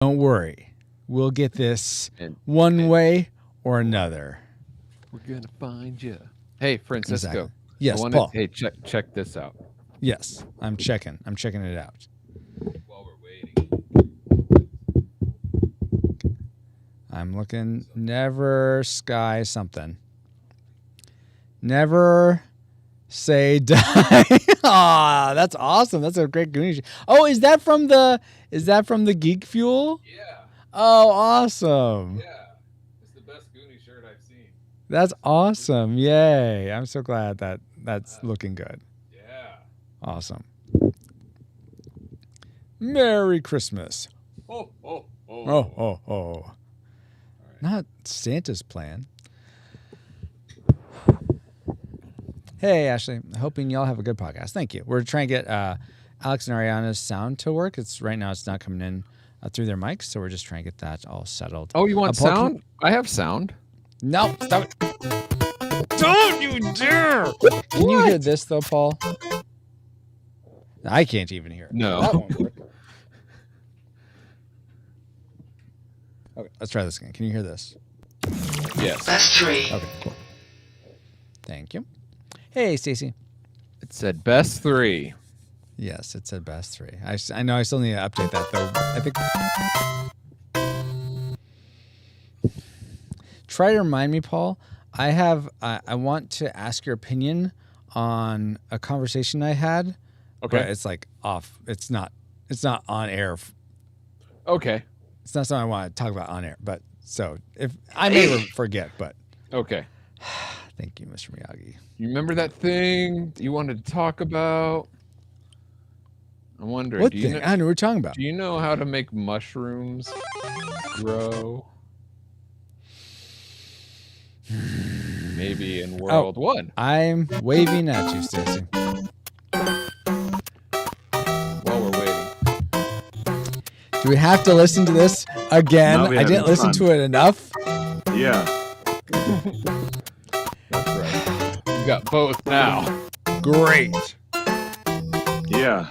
Don't worry. We'll get this one way or another. We're going to find you. Hey, Francisco. Exactly. Yes, Paul. Hey, check this out. Yes, I'm checking it out. While we're waiting. I'm looking. Never sky something. Never say die. Aw, that's awesome. That's a great Goonies. Oh, is that from the Geek Fuel? Yeah. Oh, awesome. Yeah. It's the best Goonies shirt I've seen. That's awesome. Yay. I'm so glad that's looking good. Yeah. Awesome. Merry Christmas. Oh. Oh. Right. Not Santa's plan. Hey, Ashley. Hoping y'all have a good podcast. Thank you. We're trying to get Alex and Ariana's sound to work. Right now it's not coming in through their mics, so we're just trying to get that all settled. Oh, you want sound? I have sound. No, stop it. Don't you dare! Can you hear this though, Paul? I can't even hear it. No. That won't work. Okay, let's try this again. Can you hear this? Yes. Best 3. Okay, cool. Thank you. Hey, Stacy. It said best 3. Yes, it said best 3. I know I still need to update that though. I think. Try to remind me, Paul. I want to ask your opinion on a conversation I had. Okay. But it's like off. It's not on air. Okay. It's not something I want to talk about on air. But so if I may forget, but okay. Thank you, Mr. Miyagi. You remember that thing you wanted to talk about? I wonder. What thing? I know what we're talking about. Do you know how to make mushrooms grow? Maybe in World 1. I'm waving at you, Stacy. While we're waiting. Do we have to listen to this again? No, I didn't listen to it enough. Yeah. That's right. You got both now. Great. Yeah.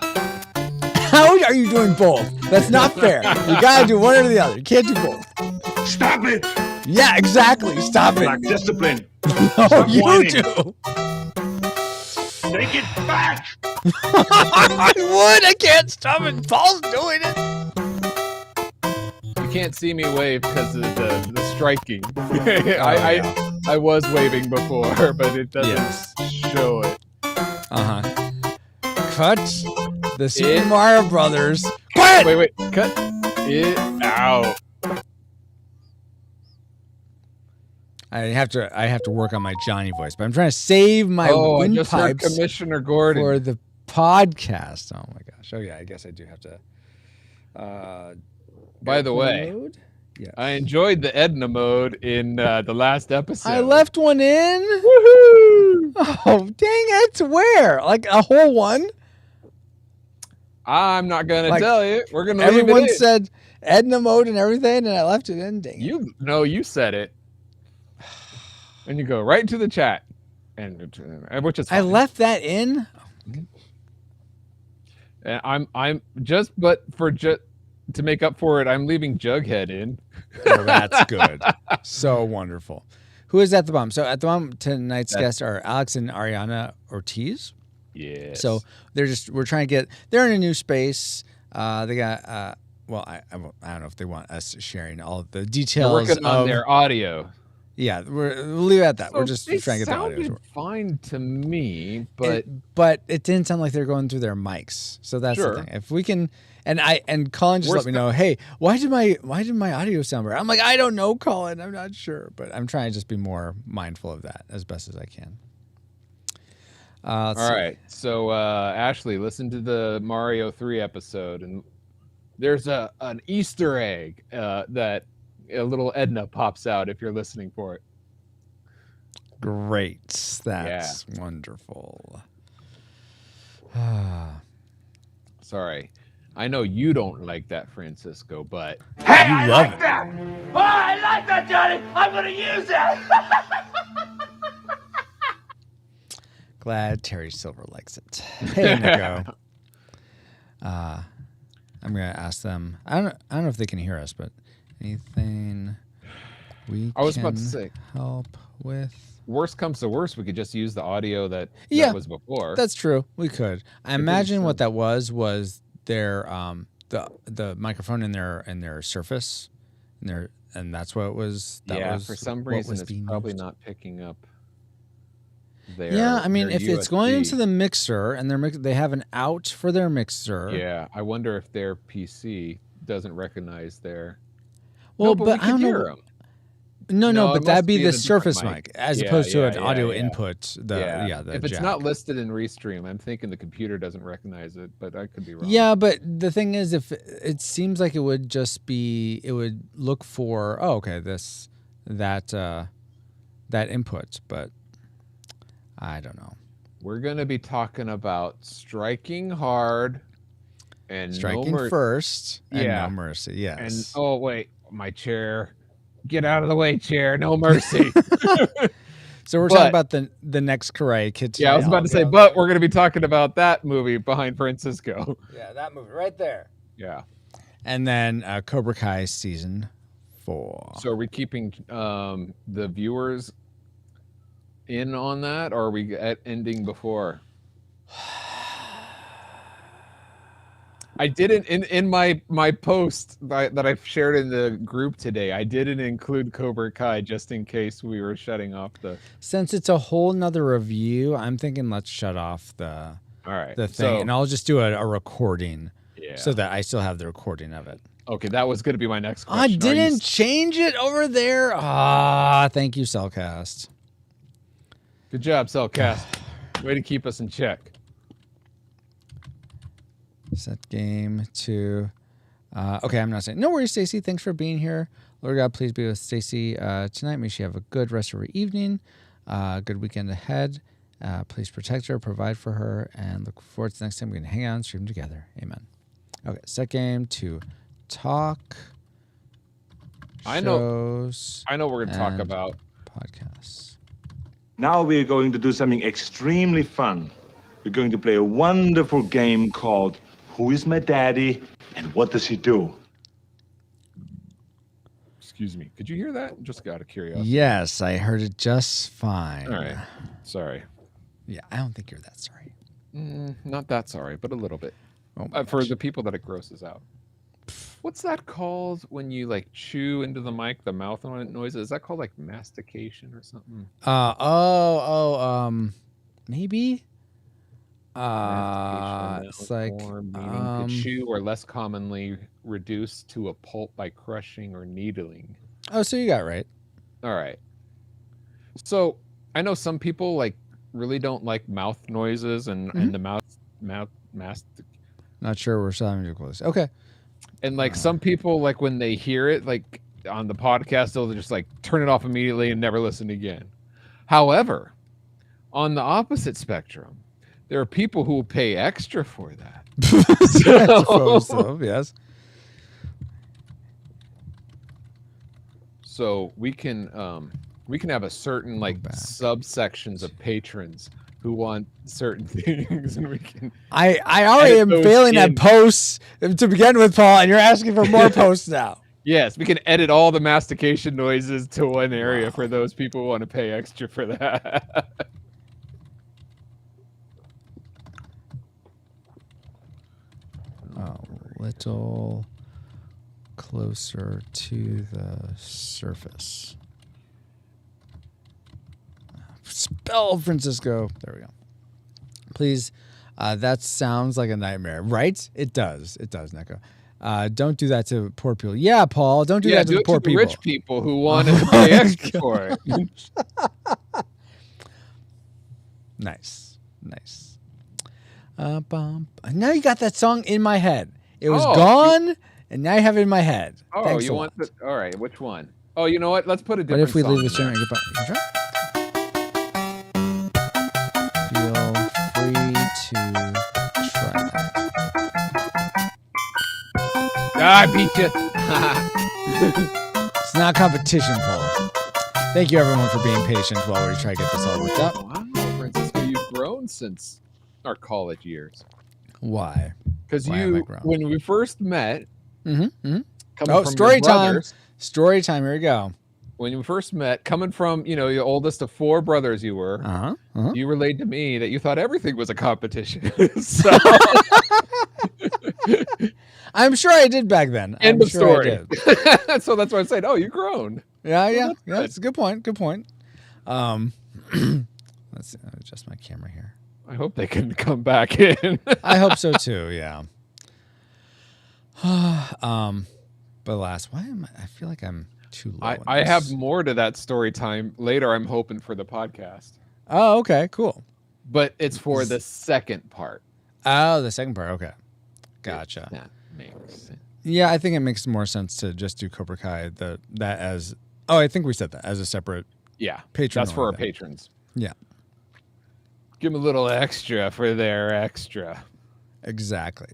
How are you doing both? That's not fair. You gotta do one or the other. You can't do both. Stop it! Yeah, exactly. Stop it. Like discipline. No, Stop you whining. do. Take it back! I would. I can't stop it. Paul's doing it. You can't see me wave because of the striking. I was waving before, but it doesn't show it. Cut the Super Mario Brothers. Cut! Wait. Cut it out. I have to work on my Johnny voice, but I'm trying to save my windpipes Commissioner Gordon for the podcast. Oh my gosh! Oh yeah, I guess I do have to. By the way, yes. I enjoyed the Edna mode in the last episode. I left one in. Woohoo! Oh dang it! Where? Like a whole one? I'm not gonna tell you. We're gonna. Everyone leave it said Edna mode and everything, and I left it in. Dang it. You said it, and you go right to the chat, and which is fine. I left that in. And I'm just to make up for it, I'm leaving Jughead in. Oh, that's good. So wonderful. Who is at the bottom? So at the bottom, tonight's guests are Alex and Ariana Ortiz. Yes. So we're trying to they're in a new space. They got, well, I don't know if they want us sharing all of the details. They're working on their audio. Yeah, we'll leave it at that. So we're just trying to get the audio. Sounded fine to me, but it didn't sound like they're going through their mics. So that's Sure. the thing. If we can, and Colin just let me know, hey, why did my audio sound better? I'm like, I don't know, Colin. I'm not sure, but I'm trying to just be more mindful of that as best as I can. all right. So Ashley, listen to the Mario 3 episode, and there's an Easter egg that a little Edna pops out if you're listening for it. Great. That's wonderful. Sorry. I know you don't like that, Francisco, but Hey, I like that! Oh, I like that, Johnny! I'm gonna use it! Glad Terry Silver likes it. Hey, Nico. I'm gonna ask them. I don't know if they can hear us, but anything I was about to say, help with. Worst comes to worst, we could just use the audio that was before. That's true. We could. I imagine what that was their the microphone in their Surface, and that's what it was. That was for some reason it's probably not picking up. I mean, if USB. it's going into the mixer and they have an out for their mixer. Yeah, I wonder if their PC doesn't recognize their. Well, but I don't know. them. No, but that'd be the Surface mic mic as opposed to an audio input. If it's not listed in Restream, I'm thinking the computer doesn't recognize it, but I could be wrong. Yeah, but the thing is, if it seems like it would just be, it would look for, that input, but I don't know. We're gonna be talking about striking hard and striking first, and no mercy. Yes. And oh wait, my chair. Get out of the way, chair. No mercy. So we're talking about the next Karate Kid today. Yeah, I was about to say, but we're going to be talking about that movie, Behind Francisco. Yeah, that movie right there. Yeah. And then Cobra Kai Season 4. So are we keeping the viewers in on that, or are we at ending before? I didn't in my post that I've shared in the group today. I didn't include Cobra Kai just in case we were shutting off the. Since it's a whole nother review, I'm thinking let's shut off the thing, and I'll just do a recording, so that I still have the recording of it. Okay, that was going to be my next question. I didn't change it over there. Thank you, Cellcast. Good job, Cellcast. Way to keep us in check. Set game to, okay, I'm not saying. No worries, Stacy. Thanks for being here. Lord God, please be with Stacy tonight. May she have a good rest of her evening, good weekend ahead. Please protect her, provide for her, and look forward to the next time we can hang out and stream together. Amen. Okay, set game to talk. I know we're going to talk about podcasts. Now we're going to do something extremely fun. We're going to play a wonderful game called Who is My Daddy and What Does He Do? Excuse me. Could you hear that? Just out of curiosity. Yes, I heard it just fine. All right. Sorry. Yeah, I don't think you're that sorry. Not that sorry, but a little bit. For the people that it grosses out. What's that called when you like chew into the mic, the mouth noise? Is that called like mastication or something? Maybe. It's like meaning to chew, or less commonly reduced to a pulp by crushing or needling. Oh, so you got it right. All right. So I know some people like really don't like mouth noises and the mouth. Not sure we're sounding too close. Okay. And like some people, like when they hear it, like on the podcast, they'll just like turn it off immediately and never listen again. However, on the opposite spectrum, there are people who will pay extra for that. So, yes. So we can have a certain like subsections of patrons who want certain things, and we can. I already am failing at posts to begin with, Paul, and you're asking for more posts now. Yes, we can edit all the mastication noises to one area for those people who want to pay extra for that. A little closer to the surface. Spell Francisco. There we go. Please, that sounds like a nightmare, right? It does. It does, Neko. Don't do that to poor people. Yeah, Paul, don't do that to the poor people. Rich people who want to pay extra for it. Nice. Now you got that song in my head. It was gone, and now you have it in my head. Oh, Thanks you want the? All right, which one? Oh, you know what? Let's put a different. What if we song leave the stream and get back? Feel free to try. I beat you. It's not competition, Paul. Thank you, everyone, for being patient while we try to get this all worked out. Wow, Francisco, you've grown since our college years. Why? Because when we first met, coming from story your time. brothers, Story time. Here we go. when you first met, coming from, the oldest of 4 brothers you were, you relayed to me that you thought everything was a competition. So I'm sure I did back then. End of story. I did. So that's why I'm saying, oh, you've grown. Yeah. That's a good point. Let's see, adjust my camera here. I hope they can come back in. I hope so too. Yeah. But alas, I feel like I'm too low. I have more to that story time later. I'm hoping for the podcast. Oh, okay, cool. But it's for the second part. Oh, the second part. Okay, gotcha. That makes sense. Yeah, I think it makes more sense to just do Cobra Kai that as. Oh, I think we said that as a separate. Yeah, patron. That's for our patrons. Yeah. Give them a little extra for their extra. Exactly.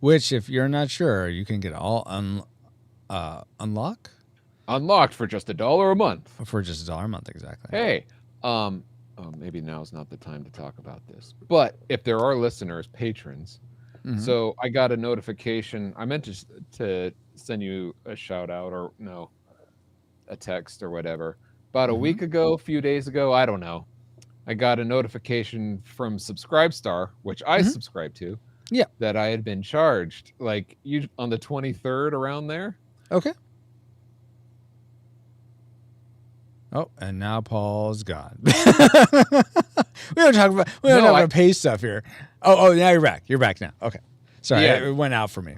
Which, if you're not sure, you can get all unlocked for just $1 a month. For just $1 a month, exactly. Hey, maybe now is not the time to talk about this, but if there are listeners, patrons, so I got a notification. I meant to send you a shout out or a text or whatever. About a week ago, a few days ago, I don't know. I got a notification from Subscribestar, which I subscribe to. Yeah. That I had been charged on the 23rd around there. Okay. Oh, and now Paul's gone. We don't talk about pay stuff here. Oh, now you're back. You're back now. Okay. Sorry, it went out for me.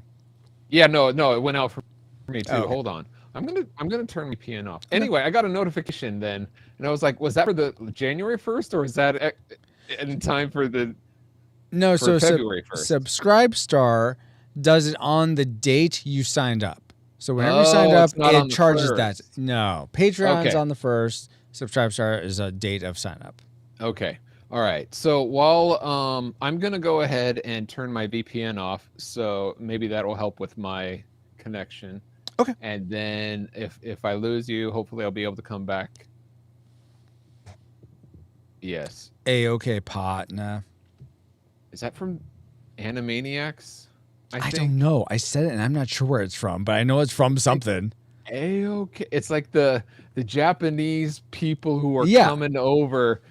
Yeah, no, it went out for me too. Okay. Hold on. I'm gonna turn my PN off. Anyway, I got a notification then, and I was like, was that for the January 1st or is that in time for the? No, so February 1st. Subscribestar does it on the date you signed up. So whenever you signed up, it charges that. No, Patreon's on the 1st. Subscribestar is a date of sign up. Okay. All right. So while I'm gonna go ahead and turn my VPN off, so maybe that will help with my connection. Okay. And then if I lose you, hopefully I'll be able to come back. Yes. A-okay, partner. Is that from Animaniacs? I don't know. I said it and I'm not sure where it's from, but I know it's from something. A-okay. It's like the Japanese people who are coming over.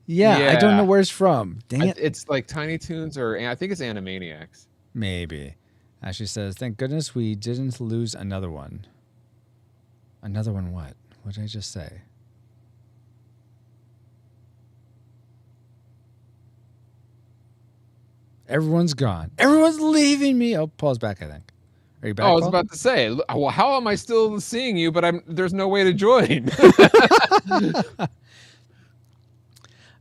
Yeah, I don't know where it's from. Dang it. It's like Tiny Toons or I think it's Animaniacs. Maybe. Ashley says, thank goodness we didn't lose another one. Another one what? What did I just say? Everyone's gone. Everyone's leaving me. Oh, Paul's back, I think. Are you back, I was Paul? about to say, well, how am I still seeing you, but there's no way to join?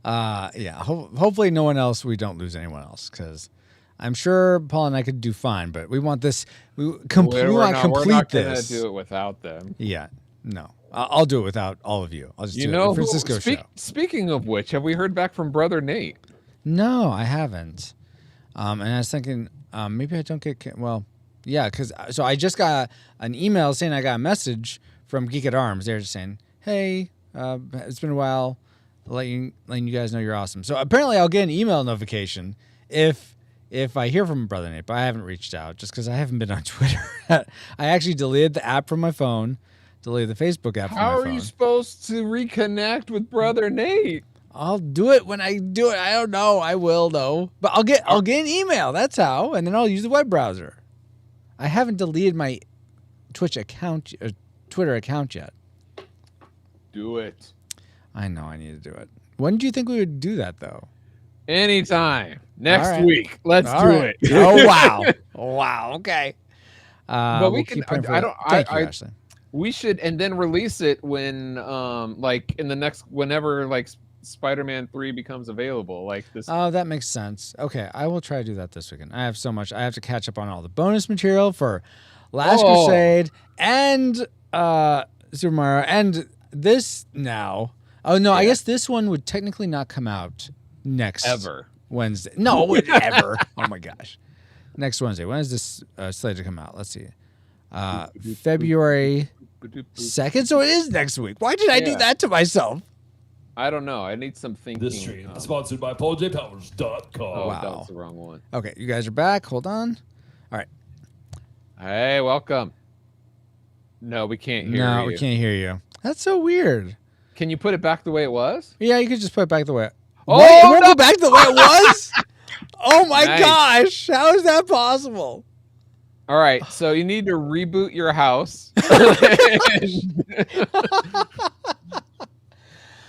Yeah. Hopefully no one else, we don't lose anyone else, because I'm sure Paul and I could do fine, but we want this. We want to complete this. We're not going to do it without them. Yeah. No. I'll do it without all of you. I'll just do it. The Francisco show. Speaking of which, have we heard back from Brother Nate? No, I haven't. And I was thinking, maybe I don't get... Well, yeah, because... So I just got an email saying I got a message from Geek at Arms. They're just saying, hey, it's been a while. Letting you guys know you're awesome. So apparently I'll get an email notification if I hear from Brother Nate, but I haven't reached out just because I haven't been on Twitter. I actually deleted the app from my phone, deleted the Facebook app from my phone. How are you supposed to reconnect with Brother Nate? I'll do it when I do it. I don't know. I will though. But I'll get an email. That's how. And then I'll use the web browser. I haven't deleted my Twitter account yet. Do it. I know I need to do it. When do you think we would do that though? Anytime. Next week. Let's do it. Oh wow. Wow. Okay. But we can. Thank you, Ashley. We should, and then release it when, like in the next, whenever like Spider-Man 3 becomes available, like this. Oh, that makes sense. Okay, I will try to do that this weekend. I have so much. I have to catch up on all the bonus material for Last Crusade and Super Mario and this now. Oh no, I guess this one would technically not come out next Wednesday. No, ever. Oh my gosh. Next Wednesday. When is this slated to come out? Let's see. February 2nd. So it is next week. Why did I do that to myself? I don't know. I need some thinking. This stream is sponsored by PaulJPowers.com. Oh, Wow. that was the wrong one. Okay, you guys are back. Hold on. All right. Hey, welcome. No, we can't hear you. No, we can't hear you. That's so weird. Can you put it back the way it was? Yeah, you could just put it back the way. Oh, Wait, it won't no! go back the way it was? Oh my Nice. gosh. How is that possible? All right, so you need to reboot your house.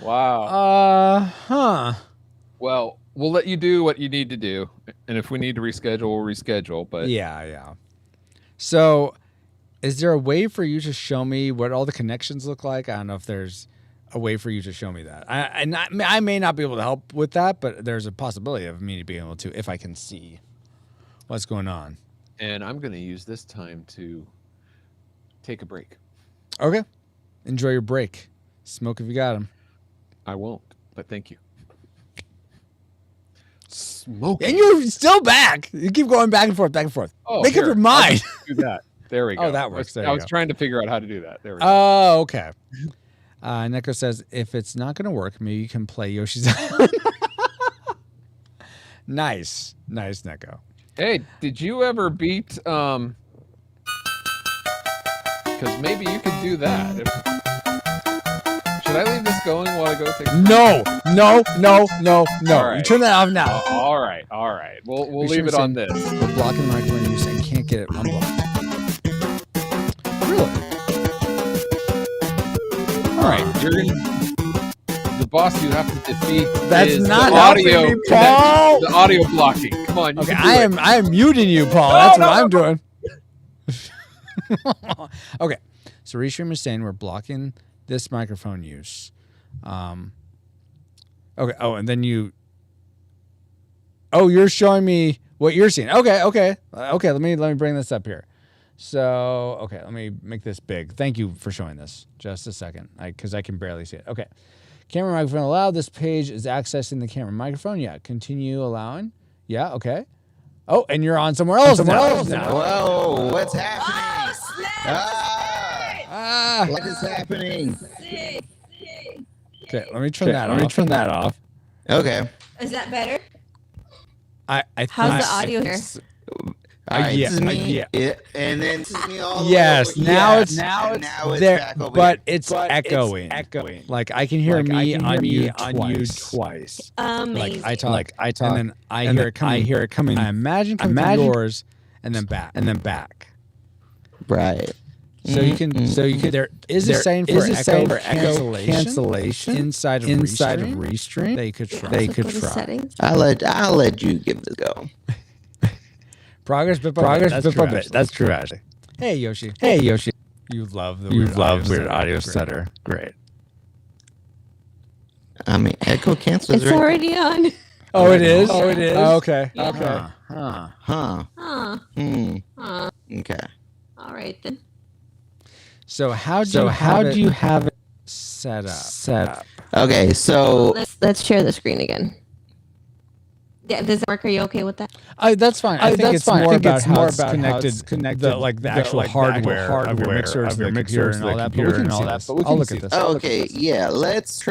Wow. Huh. Well, we'll let you do what you need to do, and if we need to reschedule, we'll reschedule. But Yeah. So, is there a way for you to show me what all the connections look like? I don't know if there's a way for you to show me that. I may not be able to help with that, but there's a possibility of me being able to if I can see what's going on. And I'm going to use this time to take a break. Okay. Enjoy your break. Smoke if you got them. I won't, but thank you. Smoke. And you're still back. You keep going back and forth, back and forth. Oh, Make up here, your mind. do that. There we go. Oh, that works. There I you was go. trying to figure out how to do that. There we go. Oh, okay. Neko says, if it's not going to work, maybe you can play Yoshi's Island. Nice, Neko. Hey, did you ever beat because maybe you could do that. Should I leave this going while I go take No. All right. You turn that off now. all right. We'll We leave should it on say- this. We're blocking the microphone and you saying can't get it unblocked. Really? All right, you're the boss you have to defeat. That's is not the audio helping me, Paul. The audio blocking. Come on, you Okay, can do it. I am muting you, Paul. That's what I'm doing. Okay, so Restream is saying we're blocking this microphone use. Okay. Oh, and then you. Oh, you're showing me what you're seeing. Okay. Let me bring this up here. So, okay, let me make this big. Thank you for showing this. Just a second, because I can barely see it. Okay. Camera microphone allowed. This page is accessing the camera microphone. Yeah. Continue allowing. Yeah. Okay. Oh, and you're on somewhere else. now. Whoa, what's happening? What is happening? Okay. Let me turn that off. Okay. Is that better? I think How's the audio here? All right, yeah, this is me. yeah. And then this is me all Yes, over. now Yes, it's and now it's there, back over but here. it's echoing. Like I can hear me on you twice. Amazing. I talk, and then I hear it coming. I imagine from yours, and then back, Right. So you can. There is a saying for echo cancellation inside of Restream. They could try. Go to settings. I'll let you give this a go. Progress bit by bit. That's true, actually. Hey Yoshi. You love the weird audio stutter. Great. I mean, echo cancels, It's right? already on. Oh, it is. Yeah. Okay. Yeah. Okay. Huh. Huh. Okay. All right then. So how do you have it set up? Okay, so Let's share the screen again. Yeah, does that work? Are you okay with that? That's fine. I think it's more about how it's connected, the actual hardware of your mixer to the computer and all that. But we can see this. I'll look at this. okay, yeah, let's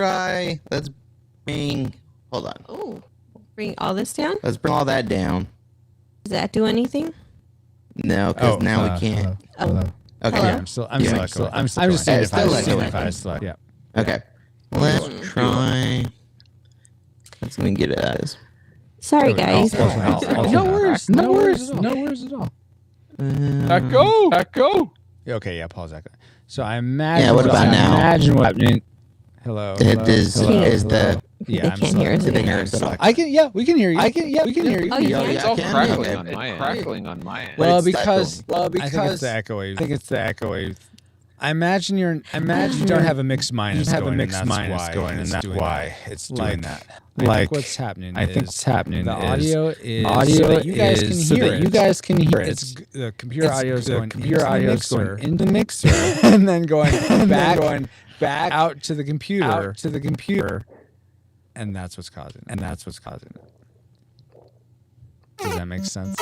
bring. Hold on. Oh, bring all this down. Let's bring all that down. Does that do anything? No, because now we can't. Oh, Okay. Hello? Yeah, I'm still I'm just seeing if I select. Yeah. Okay. Let's try. Let's let me get it as. sorry guys. No worries at all. Echo. Okay, yeah, pause that. So I imagine. Yeah, what about now? Imagine what's happening. Hello. Is the Yeah, They I'm can't hear us. did they hear us at all? I can. Yeah, we can hear you. we can hear you. Oh, you Yo, can? yeah, It's all I can. crackling Okay. on my end. Crackling on my end. Well, But it's because echoing. I think it's the echo wave. I imagine you don't have a mixed minus going, and that's why it's doing that. Like what's happening? The audio is so that you guys can hear it. It's the computer audio is going into the mixer and then going back out to the computer, and that's what's causing it. Does that make sense?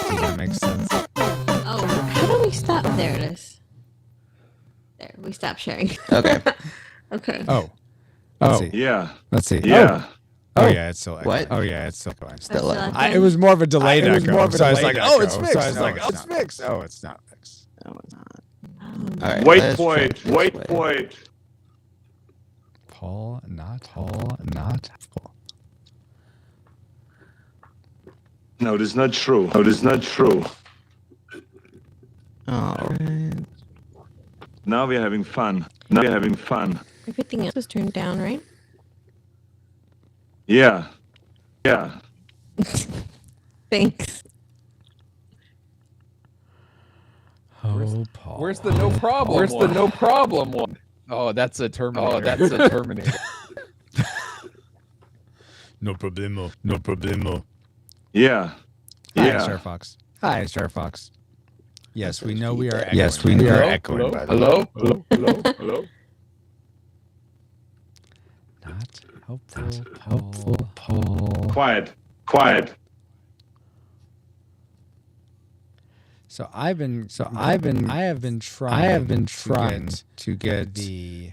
Oh, how do we stop? There it is. There, we stopped sharing. Okay. Okay. Oh, Let's see. Yeah. Let's see. Yeah. Oh yeah, it's still What? Oh yeah, it's still going. Still It was more of a delayed echo. So I was like, oh, it's fixed. So I was like, oh, it's fixed. Oh, it's not fixed. No, it's not. All right, Wait let's for try it. this Wait way. for it. Paul, not. No, this is not true. No, this is not true. All right. Now we're having fun. Now we're having fun. Everything else was turned down, right? Yeah. Yeah. Thanks. Oh, Paul. Where's the no problem? Where's the no problem one? Oh, that's a Terminator. Oh, that's a Terminator. No problemo. No problemo. Yeah. Hi, Yeah. Star Fox. Hi, Star Fox. Yes, we know we are echoing. Yes, we we are know. echoing. By the way. Hello? Hello? Hello? Hello? Not helpful, Paul. Quiet. Quiet. So I have been trying to get the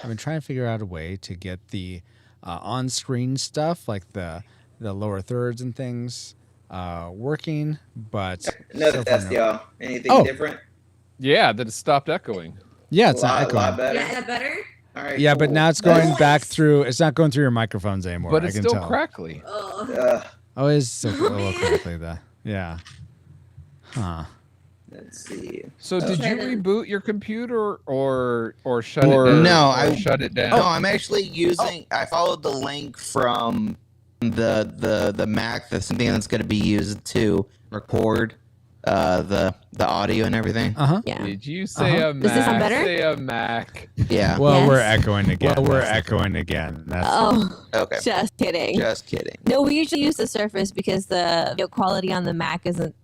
I've been trying to figure out a way to get the on-screen stuff like the lower thirds and things working, but Another so far test, no. y'all. Anything different? Yeah, that it stopped echoing. Yeah, it's not A lot echoing. better. Yeah, better? All right, Yeah, but cool. now it's going back through. It's not going through your microphones anymore. But I it's can still tell. crackly. Oh. Oh, it's still a little crackly though. Yeah. Huh. Let's see. So did you Okay, then. reboot your computer or shut it down? No, or I shut it down. No, I'm actually using. I followed the link from the Mac. That's something that's going to be used to record the audio and everything. Yeah. Did you say a Mac? Does this sound better? Say a Mac. Yeah. Well, Yes. we're echoing again. That's Oh, Okay. just kidding. Just kidding. No, we usually use the Surface because the video quality on the Mac isn't.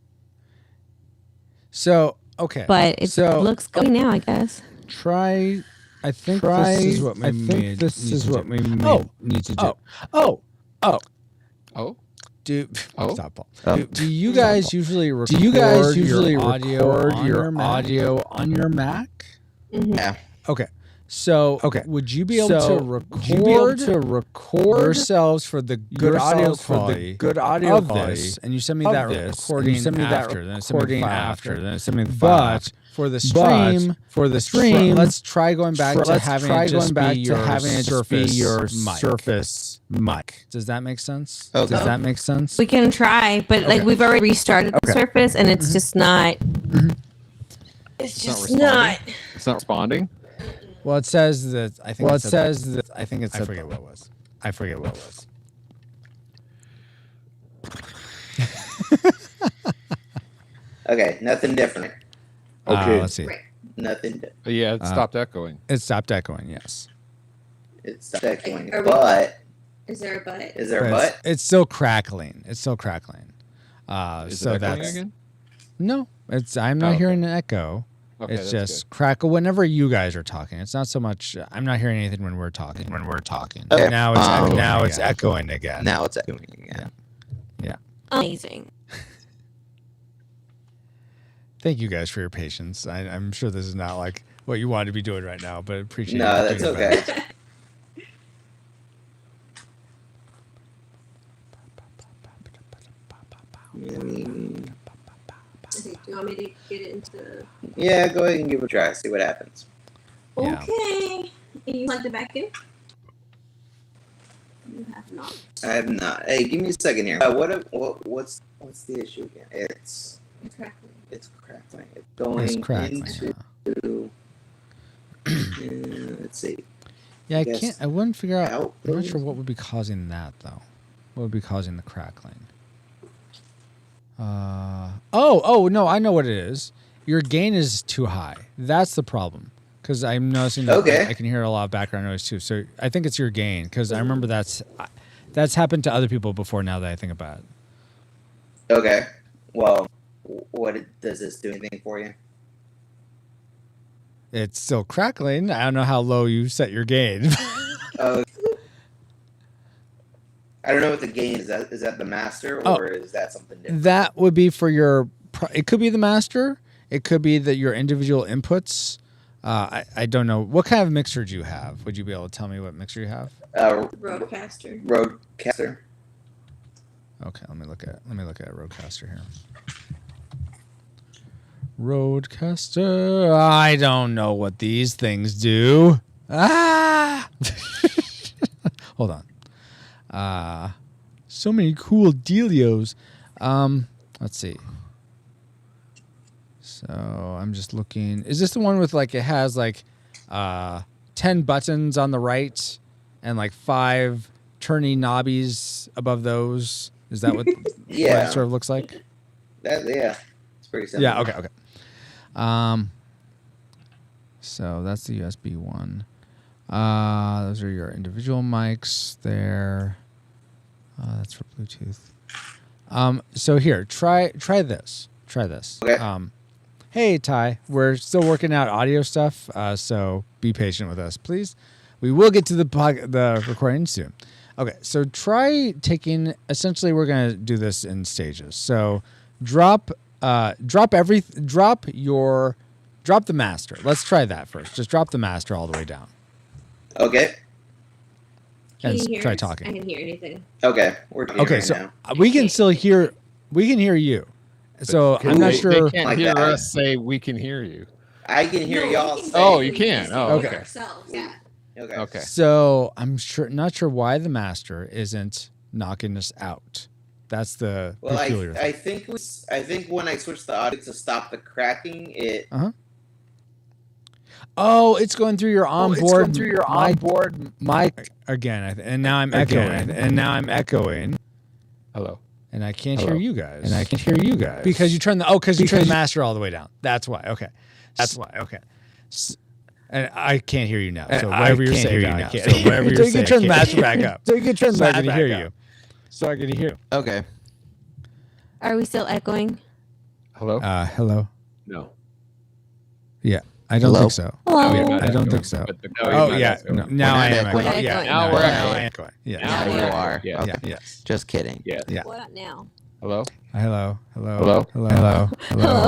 so okay. But it So- looks good now, I guess. Try. I think this is what we need. need to do. Oh. Do Oh. stop, Paul. Oh. Do you guys usually record? your audio on your Mac? Yeah. Okay. So would you be able to record yourselves for the good audio quality of this, and you send me that recording after, then send me the file after, then send me the file. But for the stream, let's try going back to having it just be your Surface mic. Does that make sense? Okay. Does that make sense? We can try, but like we've already restarted the Surface and it's just not. It's just not. It's not responding. Well, it says that. I think. I think it's. I forget what it was. Okay, nothing different. Okay. Let's see. Nothing different. Yeah, it stopped echoing. It stopped echoing. Yes. It's echoing. Are we- But Is there a but? is there a But but? it's still crackling. Is so it echoing that's again? no. It's. I'm not okay. hearing an echo. Okay, It's that's just crackle whenever you guys are talking. It's not so much. I'm not hearing anything when we're talking. Okay. Now it's echoing echoing again. Now it's echoing again. Amazing. Thank you guys for your patience. I'm sure this is not like what you want to be doing right now, but appreciate. No, you that's doing your best. okay. Do you want me to get it into? Yeah, go ahead and give it a try. See what happens. Yeah. Okay. You want the back in? You have not. I have not. Hey, give me a second here. What's the issue again? It's Exactly. crackling. It's going It's crackling. into. Let's see. Yeah, I guess can't. I wouldn't figure out. out I'm not sure those- what would be causing that though. What would be causing the crackling? Oh no, I know what it is. Your gain is too high. That's the problem. Because I'm noticing that Okay. I can hear a lot of background noise too. So I think it's your gain. Because I remember that's happened to other people before. Now that I think about it. Okay. Well, does this do anything for you? It's still crackling. I don't know how low you set your gain. I don't know what the gain is. Is that the master or is that something different? That would be for your. It could be the master. It could be that your individual inputs. I don't know. What kind of mixer do you have? Would you be able to tell me what mixer you have? Roadcaster. Roadcaster. Okay, let me look at Roadcaster here. Roadcaster. I don't know what these things do. Ah! Hold on. So many cool dealios. Let's see. So I'm just looking. Is this the one with like it has like 10 buttons on the right and like 5 turny knobbies above those? Is that what, what it sort of looks like? Yeah. It's pretty simple. Yeah, okay. So that's the USB one. Those are your individual mics there. That's for Bluetooth. So here, try this. Okay. Hey Ty, we're still working out audio stuff, so be patient with us, please. We will get to the recording soon. Okay, so try taking. Essentially, we're gonna do this in stages. So drop the master. Let's try that first. Just drop the master all the way down. Okay. And try talking. I can hear anything. Okay. Okay, so we can still hear. We can hear you. So I'm not sure. They can't hear us say we can hear you. I can hear y'all. Oh, you can. Oh, okay. Ourselves, yeah. Okay. So I'm not sure why the master isn't knocking us out. That's the peculiar thing. I think when I switched the audio to stop the cracking, it. Oh, it's going through your onboard. Mic again, and now I'm echoing. Hello. And I can't hear you guys. Because you turned the master all the way down. That's why. Okay. And I can't hear you now. So whatever you're saying, you can turn the master back up. So you can turn the master back up. So I can hear you. Okay. Are we still echoing? Hello. Hello. No. Yeah. I don't think so. Hello. I don't think so. Yeah. Now I am echoing. echoing. Yeah. Now we're echoing. Yeah. Now you are. Yeah. Okay. Yes. Just kidding. Yeah. Yeah. What up now? Hello. Hello.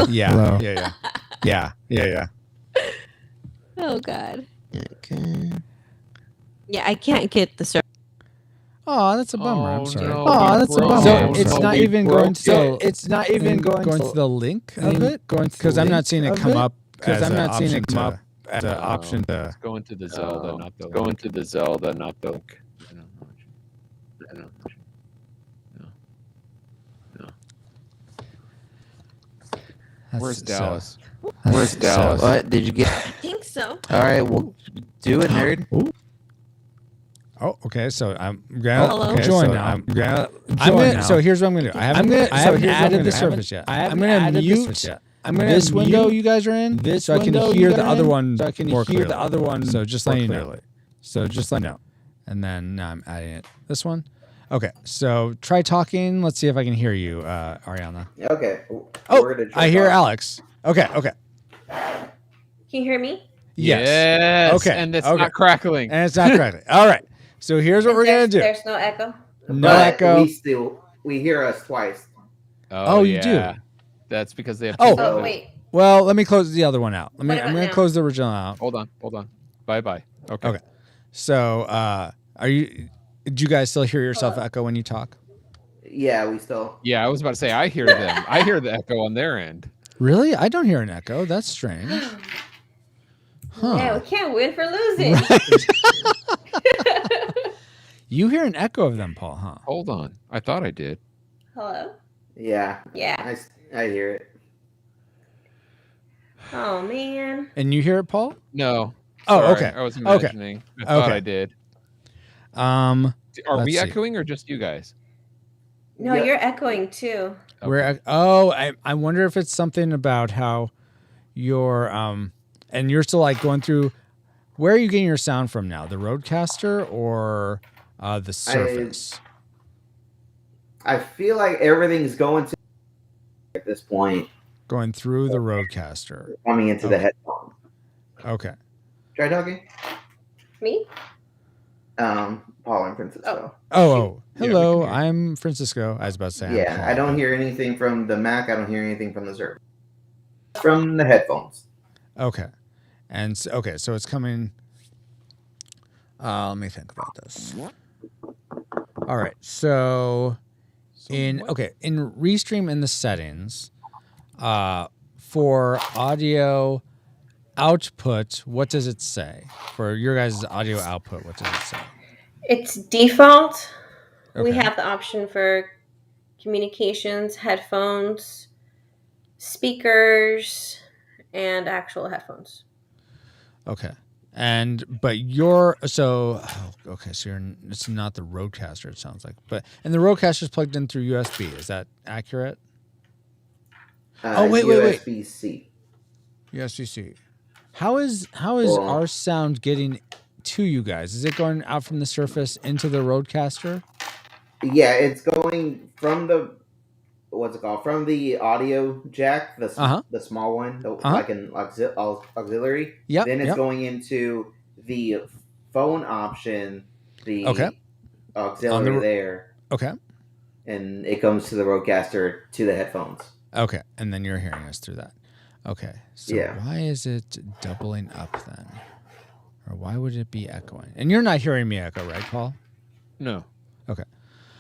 Yeah. Oh God. Okay. Yeah, I can't get the server. Oh, that's a bummer. I'm sorry. no, Oh, that's a bummer. So broke. it's not We even broke going it. to. It's not even going to the link of it. Because I'm not seeing it come up. Because I'm not seeing it come up as an option to. It's going to the Zelda, not the. It's going to the Zelda, not the. No. Where's Dallas? Where's Dallas? What did you get? I think so. All right, well, do it, nerd. Oh, okay. So I'm gonna Hello? join now. So here's what I'm gonna do. I haven't added the surface yet. I'm gonna mute. This window you guys are in, so I can hear the other one more clearly. So just let you know. And then now I'm adding it. This one. Okay. So try talking. Let's see if I can hear you, Ariana. Okay. Oh, I hear Alex. Okay. Can you hear me? Yes. Okay. And it's not crackling. All right. So here's what we're gonna do. There's no echo. No echo. We hear us twice. Oh, you do? That's because they have. Oh wait. Well, let me close the other one out. I'm What gonna about now? close the original out. Hold on. Bye. Okay. So, do you guys still hear yourself echo when you talk? Yeah, we still. Yeah, I was about to say I hear them. I hear the echo on their end. Really? I don't hear an echo. That's strange. Yeah, we can't win for losing. You hear an echo of them, Paul, huh? Hold on. I thought I did. Hello? Yeah. Yeah. I hear it. Oh man. And you hear it, Paul? No. Oh, Sorry, okay. I was imagining. I thought I did. Are we see. echoing or just you guys? No, Yeah. you're echoing too. I wonder if it's something about how you're and you're still like going through. Where are you getting your sound from now? The Roadcaster or the Surface? I feel like everything's going to at this point. Going through the Roadcaster. Coming into the headphones. Okay. Try talking. Me? Paul and Francisco. Oh, hello. Yeah, I'm Francisco. I was about to say. Yeah, I don't hear anything from the Mac. I don't hear anything from the server. From the headphones. Okay. And so it's coming. Let me think about this. All right, so in Restream in the settings, for audio output, what does it say? For your guys' audio output, what does it say? It's default. We Okay. have the option for communications, headphones, speakers, and actual headphones. Okay. But it's not the Rodecaster, it sounds like. And the Rodecaster is plugged in through USB. Is that accurate? Wait. USB-C. USB-C. How is our sound getting to you guys? Is it going out from the Surface into the Rodecaster? Yeah, it's going from the from the audio jack, the small one, like an auxiliary. Yeah. Then it's going into the phone option, the auxiliary there. Okay. And it comes to the Rodecaster to the headphones. Okay, and then you're hearing us through that. Okay, so why is it doubling up then? Or why would it be echoing? And you're not hearing me echo, right, Paul? No. Okay.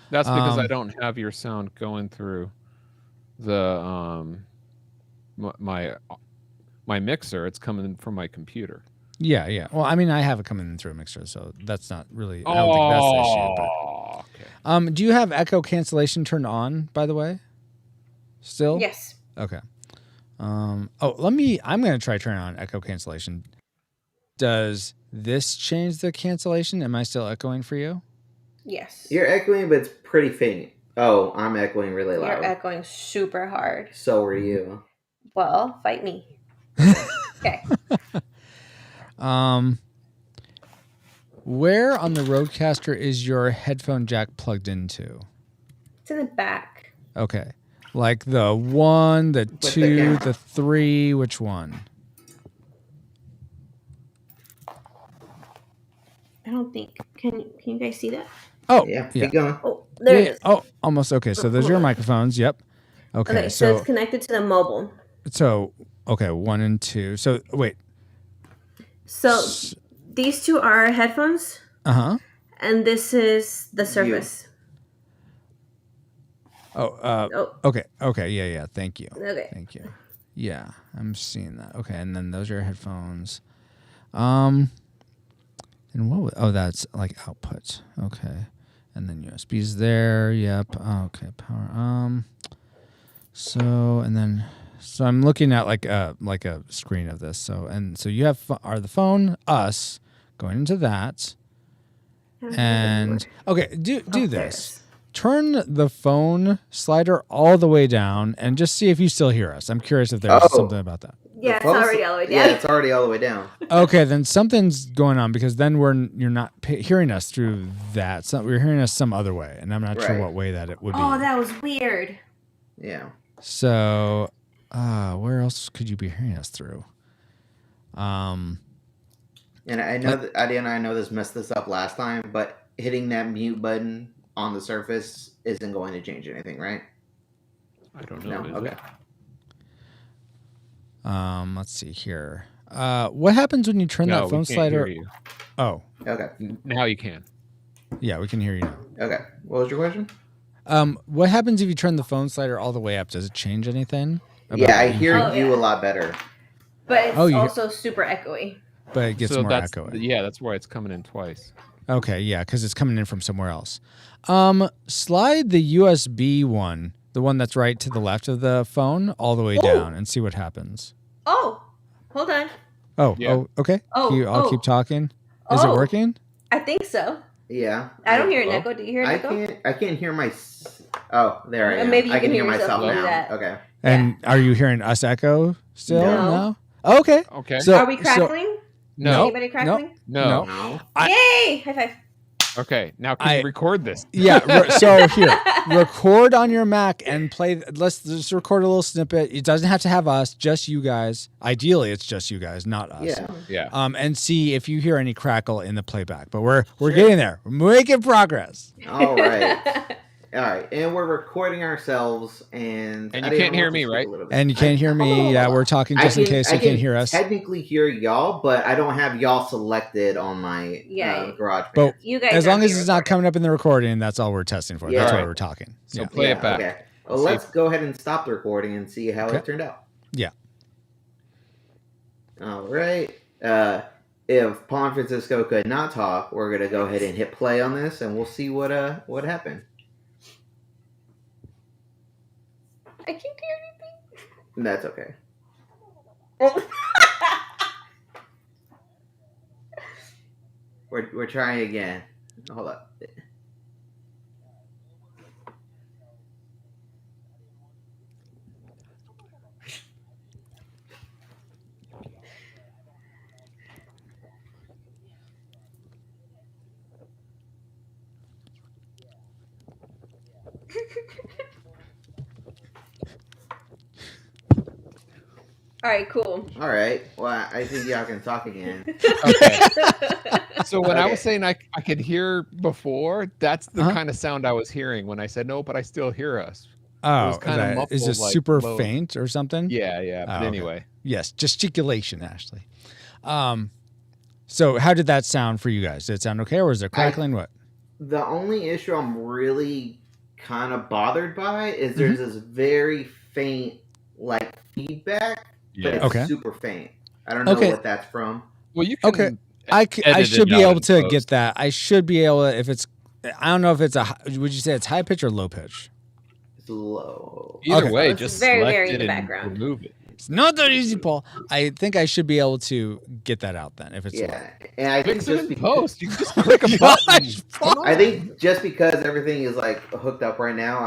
That's because I don't have your sound going through the my mixer. It's coming from my computer. Yeah. Well, I mean, I have it coming in through a mixer, so that's not really. I don't think that's the issue. But, okay. Do you have echo cancellation turned on, by the way? Still? Yes. Okay. I'm going to try turning on echo cancellation. Does this change the cancellation? Am I still echoing for you? Yes. You're echoing, but it's pretty faint. Oh, I'm echoing really loud. You're echoing super hard. So are you. Well, fight me. Okay. Where on the Rodecaster is your headphone jack plugged into? It's in the back. Okay. Like the 1, the 2, the 3, which one? I don't think. Can you guys see that? Oh, yeah. Keep going. Oh, there it is. Oh, almost. Okay, so those are your microphones. Yep. Okay, so it's connected to the mobile. So, 1 and 2. So, wait. So these two are headphones. Uh-huh. And this is the Surface. Okay. Yeah. Thank you. Okay. Thank you. Yeah, I'm seeing that. Okay, and then those are your headphones. And that's like output. Okay. And then USB's there. Yep. Okay, power. So I'm looking at like a screen of this. So you have the phone, us going into that. And okay, do this. Turn the phone slider all the way down and just see if you still hear us. I'm curious if there's something about that. Yeah, it's already all the way down. Yeah, it's already all the way down. Okay, then something's going on because then you're not hearing us through that. So we're hearing us some other way, and I'm not sure what way that it would be. Oh, that was weird. Yeah. So, where else could you be hearing us through? And I know I know this messed this up last time, but hitting that mute button on the Surface isn't going to change anything, right? I don't know. No. Okay. Let's see here. What happens when you turn that phone slider? Hear you. Oh. Okay. Now you can. Yeah, we can hear you now. Okay. What was your question? What happens if you turn the phone slider all the way up? Does it change anything? Yeah, I hear you a lot better. But it's also super echoey. But it gets more echoey. Yeah, that's why it's coming in twice. Okay, yeah, because it's coming in from somewhere else. Slide the USB one, the one that's right to the left of the phone, all the way down and see what happens. Oh, hold on. Okay. I'll keep talking. Is it working? I think so. Yeah. I don't hear an echo. Do you hear an echo? I can't hear my... Oh, there I am. Maybe you can hear myself now. That. Okay. And are you hearing us echo still? No. Okay. Okay. So, are we crackling? No. Anybody crackling? No. Yay! High five. Okay, now can you record this? Yeah, so here, record on your Mac and play. Let's just record a little snippet. It doesn't have to have us, just you guys. Ideally, it's just you guys, not us. Yeah. And see if you hear any crackle in the playback. But we're getting there. We're making progress. All right. All right, and we're recording ourselves, and you can't hear me, right? And you can't hear me. Yeah, we're talking just in case you can't hear us. Technically hear y'all, but I don't have y'all selected on my garage. But you guys, as long as it's not coming up in the recording, that's all we're testing for. Yeah. That's why we're talking. So play it back. Okay. Well, let's go ahead and stop the recording and see how it turned out. Yeah. All right. If Paul and Francisco could not talk, we're gonna go ahead and hit play on this, and we'll see what happened. I can't hear anything. That's okay. We're trying again. Hold up. All right, cool. All right. Well, I think y'all can talk again. Okay. So when I was saying I could hear before, that's the kind of sound I was hearing when I said no, but I still hear us. Oh, kind of muffled, is this like, super low. faint or something? Yeah. But anyway. Yes, gesticulation, Ashley. So how did that sound for you guys? Did it sound okay, or was there crackling? What? The only issue I'm really kind of bothered by is there's this very faint, like, feedback, but it's super faint. I don't know what that's from. Well, you can. I should be able to get that. I should be able to, if it's, I don't know if it's would you say it's high pitch or low pitch? It's low. Either way, just very, select very it in the and background. remove it. It's not that easy, Paul. I think I should be able to get that out then if it's low. And I think Fix it just in post. You can just click a button. I think just because everything is like hooked up right now,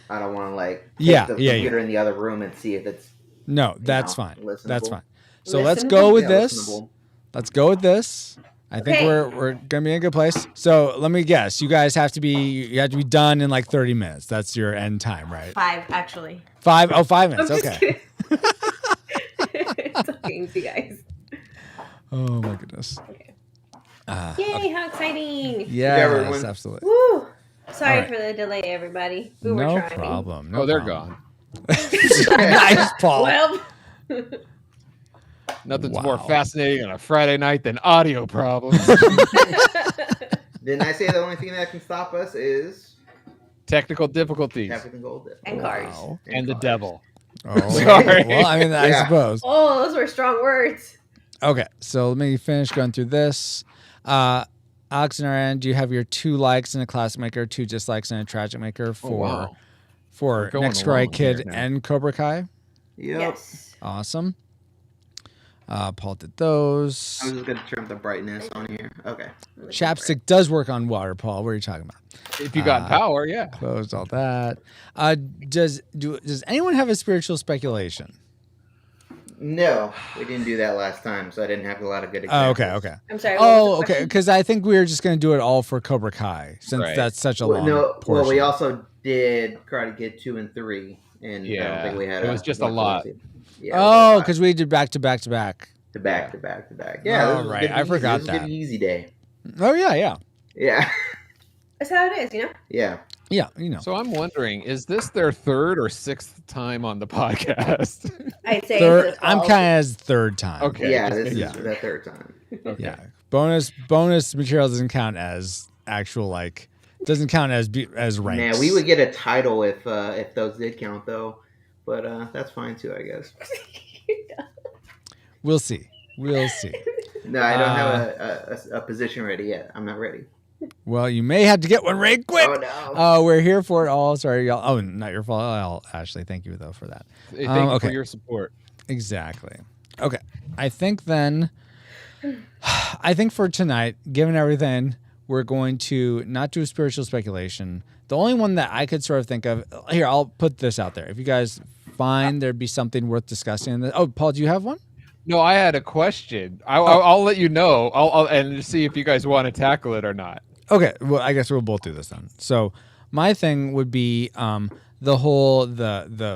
I don't want to like take the computer in the other room and see if it's that's fine. Listenable. That's fine. So let's go with this. Listenable. Let's go with this. I think we're gonna be in a good place. So let me guess. You guys have to be done in like 30 minutes. That's your end time, right? 5, actually. 5? Oh, 5 minutes. I'm Okay. It's okay, you guys. Oh my goodness. Okay. Yay! How exciting! Yes, absolutely. Woo! Sorry for the delay, everybody. We were No trying. problem. No they're problem. gone. Nice, Paul. Well. Nothing's more fascinating on a Friday night than audio problems. Didn't I say the only thing that can stop us is Technical difficulties. And cars. Wow. And the devil. Oh, Sorry. Well, I mean, I suppose. Oh, those were strong words. Okay, so let me finish going through this. Alex and Aaron, do you have your 2 likes in a classic maker, 2 dislikes in a tragic maker for Next Cry Kid and Cobra Kai? Yep. Yes. Awesome. Paul did those. I was just gonna turn the brightness on here. Okay. Chapstick does work on water, Paul. What are you talking about? If you got power, yeah. Closed all that. Does anyone have a spiritual speculation? No, we didn't do that last time, so I didn't have a lot of good examples. Oh, okay. I'm sorry. Okay. Because I think we were just going to do it all for Cobra Kai since that's such a long portion. Well, we also did Karate Kid 2 and 3, and I don't think we had. It was just a lot. Yeah, because we did back to back to back. Yeah, right. I forgot that. It was an easy day. Oh yeah. That's how it is, you know. Yeah. Yeah, you know. So I'm wondering, is this their 3rd or 6th time on the podcast? I'd say I'm kind of as 3rd time. Okay. Yeah, this is the 3rd time. Okay. Yeah. Bonus material doesn't count as actual doesn't count as ranks. Man, we would get a title if those did count though, but that's fine too, I guess. We'll see. No, I don't have a position ready yet. I'm not ready. Well, you may have to get one right quick. Oh no. We're here for it all. Sorry, y'all. Oh, not your fault. Ashley, thank you though for that. Thank you for your support. Exactly. Okay. I think for tonight, given everything, we're going to not do a spiritual speculation. The only one that I could sort of think of here, I'll put this out there. If you guys find there'd be something worth discussing. Oh, Paul, do you have one? No, I had a question. I'll let you know. I'll and see if you guys want to tackle it or not. Okay, well, I guess we'll both do this then. So my thing would be the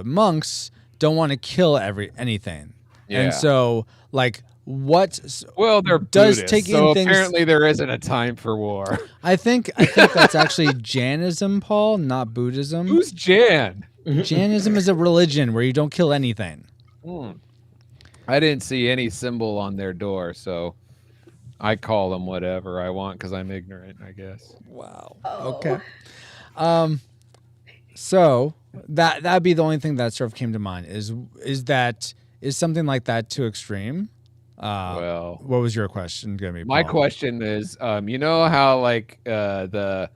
monks don't want to kill anything. And so, like, what? Well, they're does Buddhist, take so in things. Apparently, there isn't a time for war. I think that's actually Jainism, Paul, not Buddhism. Who's Jan? Jainism is a religion where you don't kill anything. I didn't see any symbol on their door, so I call them whatever I want because I'm ignorant, I guess. Wow. Okay. So that'd be the only thing that sort of came to mind. Is something like that too extreme? Well, what was your question gonna be, Paul? My question is, you know how like that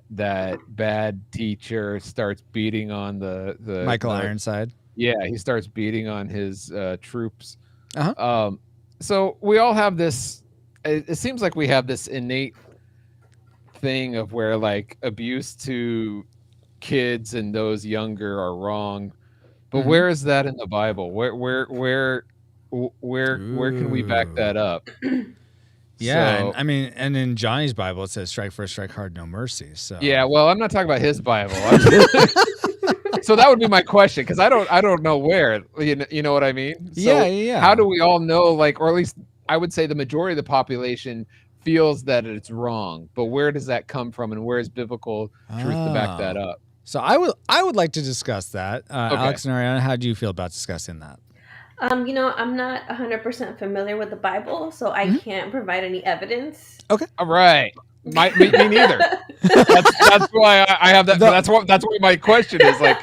bad teacher starts beating on the Michael Ironside? Yeah, he starts beating on his troops. Uh-huh. So we all have this. It seems like we have this innate thing of where like abuse to kids and those younger are wrong, but where is that in the Bible? Where can we back that up? Yeah, So, and in Johnny's Bible it says strike first, strike hard, no mercy. So yeah, well, I'm not talking about his Bible. So that would be my question, because I don't know where. You know what I mean? So yeah. How do we all know, like, or at least I would say the majority of the population feels that it's wrong, but where does that come from, and where is biblical truth to back that up? So I would like to discuss that. Okay. Alex and Ariana, how do you feel about discussing that? I'm not 100% familiar with the Bible, so I can't provide any evidence. Okay. All right. Me neither. That's why I have that. That's why my question is like.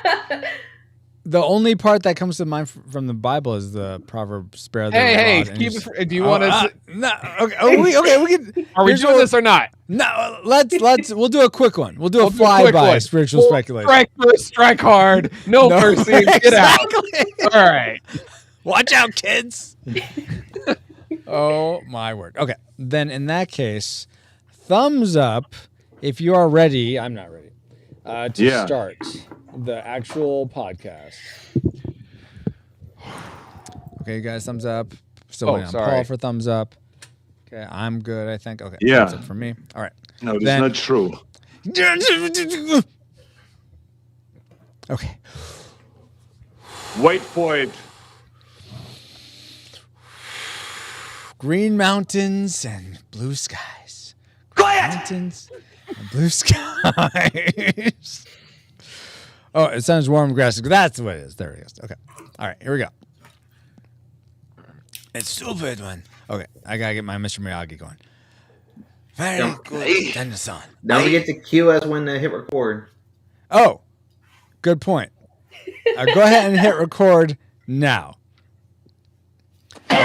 The only part that comes to mind from the Bible is the proverb "Spare the rod." Hey, keep it. Do you want to? No. Okay. We can. Are we doing this or not? No. Let's. We'll do a quick one. We'll do a flyby spiritual speculation. Strike first, strike hard. No mercy. Get out. All right. Watch out, kids. Oh my word. Okay. Then in that case, thumbs up if you are ready. I'm not ready to start the actual podcast. Okay, you guys, thumbs up. Still waiting on Paul for thumbs up. Okay, I'm good, I think. Okay, thumbs up for me. All right. No, that's not true. Okay. Wait for it. Green mountains and blue skies. Quiet! Mountains and blue skies. Oh, it sounds warm and grassy. That's what it is. There it is. Okay. All right, here we go. It's stupid one. Okay, I gotta get my Mr. Miyagi going. Very good, Tennyson. Don't forget to cue us when to hit record. Oh, good point. Go ahead and hit record now. Okay,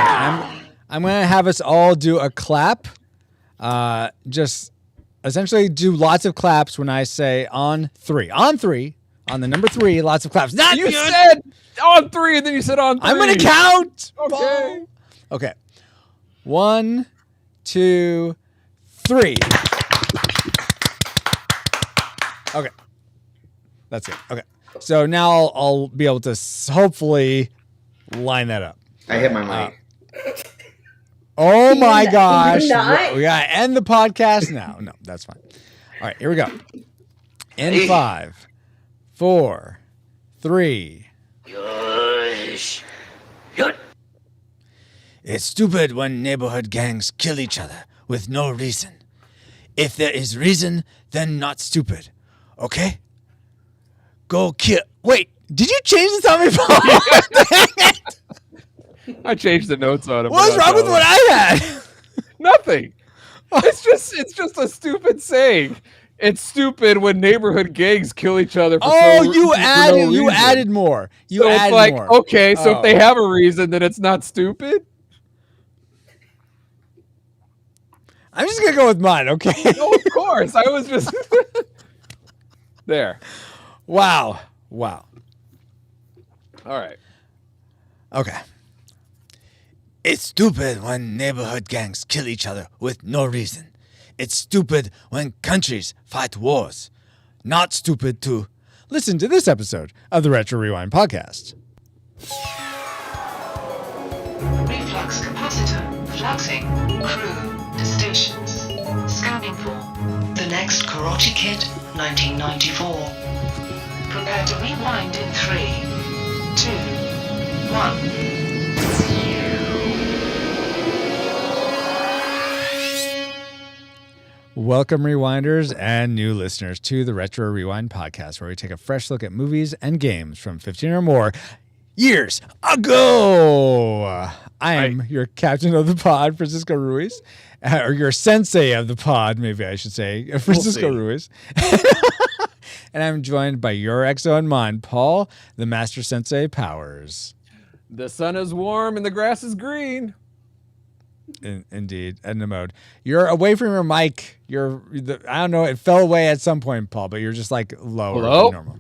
I'm going to have us all do a clap. Just essentially do lots of claps when I say on three. On three. On the number 3, lots of claps. Not you said on 3, and then you said on 3. I'm going to count. Okay. Okay. 1, 2, 3. Okay. That's it. Okay. So now I'll be able to hopefully line that up. I hit my mic. Oh my gosh. We got to end the podcast now. No, that's fine. All right, here we go. In 5, 4, 3. It's stupid when neighborhood gangs kill each other with no reason. If there is reason, then not stupid. Okay? Go kill. Wait, did you change this on me, Paul? I changed the notes on it. What was wrong with what I had? Nothing. It's just a stupid saying. It's stupid when neighborhood gangs kill each other. You added more. So it's like, okay, so if they have a reason, then it's not stupid. I'm just gonna go with mine, okay? No, of course. I was just there. Wow. All right. Okay. It's stupid when neighborhood gangs kill each other with no reason. It's stupid when countries fight wars. Not stupid to listen to this episode of the Retro Rewind podcast. Reflux capacitor fluxing crew to stations. Scanning for the next Karate Kid 1994. Prepare to rewind in 3, 2, 1. Welcome, rewinders and new listeners, to the Retro Rewind podcast, where we take a fresh look at movies and games from 15 or more years ago. I am your captain of the pod, Francisco Ruiz, or your sensei of the pod, maybe I should say, Francisco Ruiz. And I'm joined by your XO and mine, Paul, the Master Sensei Powers. The sun is warm and the grass is green. Indeed, Edna mode. You're away from your mic. I don't know. It fell away at some point, Paul, but you're just like lower than normal.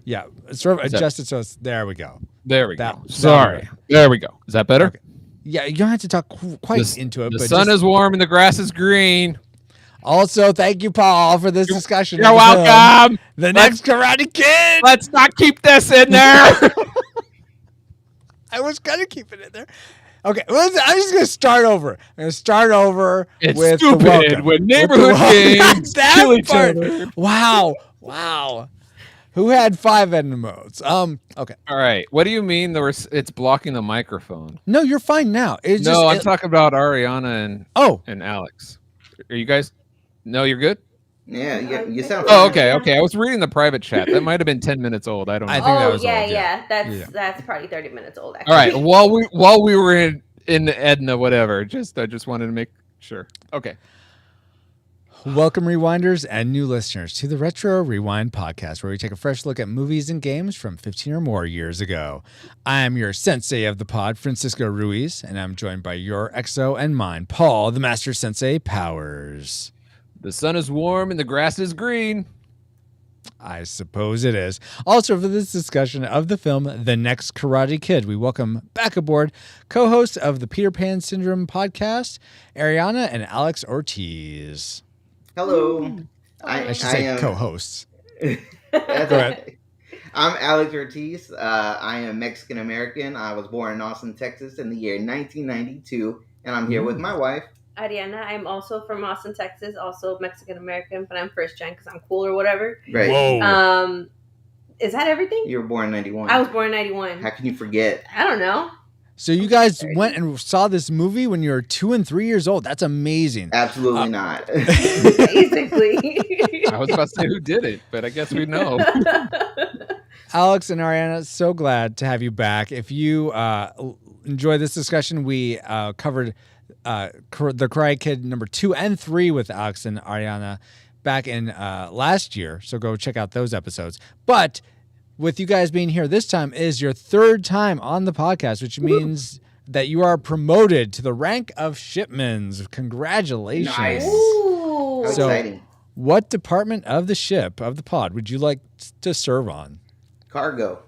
Yeah, sort of adjust it so it's there. We go. There we go. Sorry. There we go. Is that better? Okay. Yeah, you don't have to talk quite into it. The sun is warm and the grass is green. Also, thank you, Paul, for this discussion. You're welcome. The next Karate Kid. Let's not keep this in there. I was gonna keep it in there. Okay, I'm just going to start over. I'm going to start over it's with stupid the welcome. When neighborhood games kill each other. Wow. Who had 5 Edna modes? Okay. All right. What do you mean it's blocking the microphone? No, you're fine now. I'm talking about Ariana and Alex. Are you guys? No, you're good? Yeah, you sound. Oh, okay. I was reading the private chat. That might have been 10 minutes old. I don't know. I think that was old, That's probably 30 minutes old. Actually. All right. While we were in Edna, whatever. I just wanted to make sure. Okay. Welcome, rewinders and new listeners, to the Retro Rewind podcast, where we take a fresh look at movies and games from 15 or more years ago. I am your sensei of the pod, Francisco Ruiz, and I'm joined by your XO and mine, Paul, the Master Sensei Powers. The sun is warm and the grass is green. I suppose it is. Also, for this discussion of the film The Next Karate Kid, we welcome back aboard co-hosts of the Peter Pan Syndrome podcast, Ariana and Alex Ortiz. Hello. I should say co-hosts. Go ahead. I'm Alex Ortiz. I am Mexican-American. I was born in Austin, Texas in the year 1992, and I'm here with my wife. Ariana, I'm also from Austin, Texas, also Mexican-American, but I'm first gen because I'm cool or whatever. Right. Whoa. Is that everything? You were born in 91. I was born in 91. How can you forget? I don't know. So you guys went and saw this movie when you were 2 and 3 years old. That's amazing. Absolutely not. Basically. I was about to say who did it, but I guess we know. Alex and Ariana, so glad to have you back. If you enjoy this discussion, we covered the Karate Kid number 2 and 3 with Alex and Ariana back in last year. So go check out those episodes. But with you guys being here this time is your 3rd time on the podcast, which means that you are promoted to the rank of shipmans. Congratulations. Nice. Ooh. How exciting. What department of the ship, of the pod, would you like to serve on? Cargo.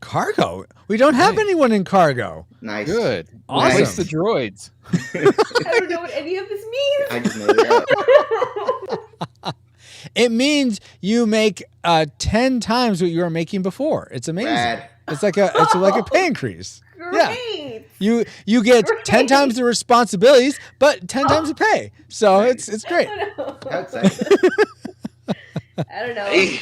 Cargo? We don't have anyone in cargo. Nice. Good. Awesome. Replace the droids. I don't know what any of this means. I just made it up. It means you make 10 times what you were making before. It's amazing. Rad. It's like a pay increase. Great. Yeah. You get 10 times the responsibilities, but 10 times the pay. So it's great. How exciting. I don't know.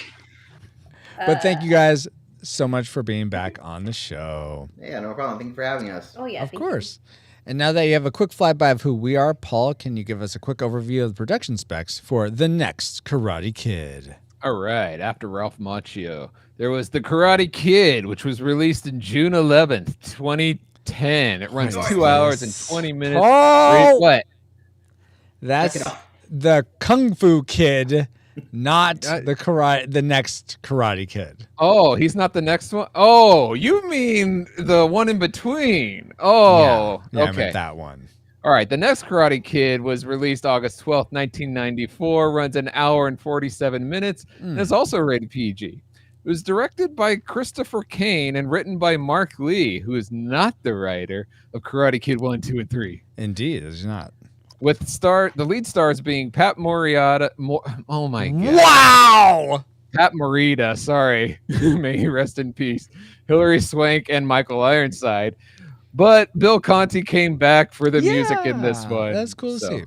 But thank you guys so much for being back on the show. Yeah, no problem. Thank you for having us. Oh, yeah. Of course. And now that you have a quick flyby of who we are, Paul, can you give us a quick overview of the production specs for The Next Karate Kid? All right. After Ralph Macchio, there was The Karate Kid, which was released in June 11th, 2010. It runs 2 hours and 20 minutes. Oh! What? That's the Kung Fu Kid, not the next Karate Kid. Oh, he's not the next one? Oh, you mean the one in between. Oh, yeah, okay. I meant that one. All right, The Next Karate Kid was released August 12th, 1994, runs an hour and 47 minutes, and is also rated PG. It was directed by Christopher Kane and written by Mark Lee, who is not the writer of Karate Kid 1, 2, and 3. Indeed, it's not. With the lead stars being Pat Morita. Oh my God. Wow! Pat Morita, sorry. May he rest in peace. Hilary Swank and Michael Ironside. But Bill Conti came back for the music in this one. That's cool to see.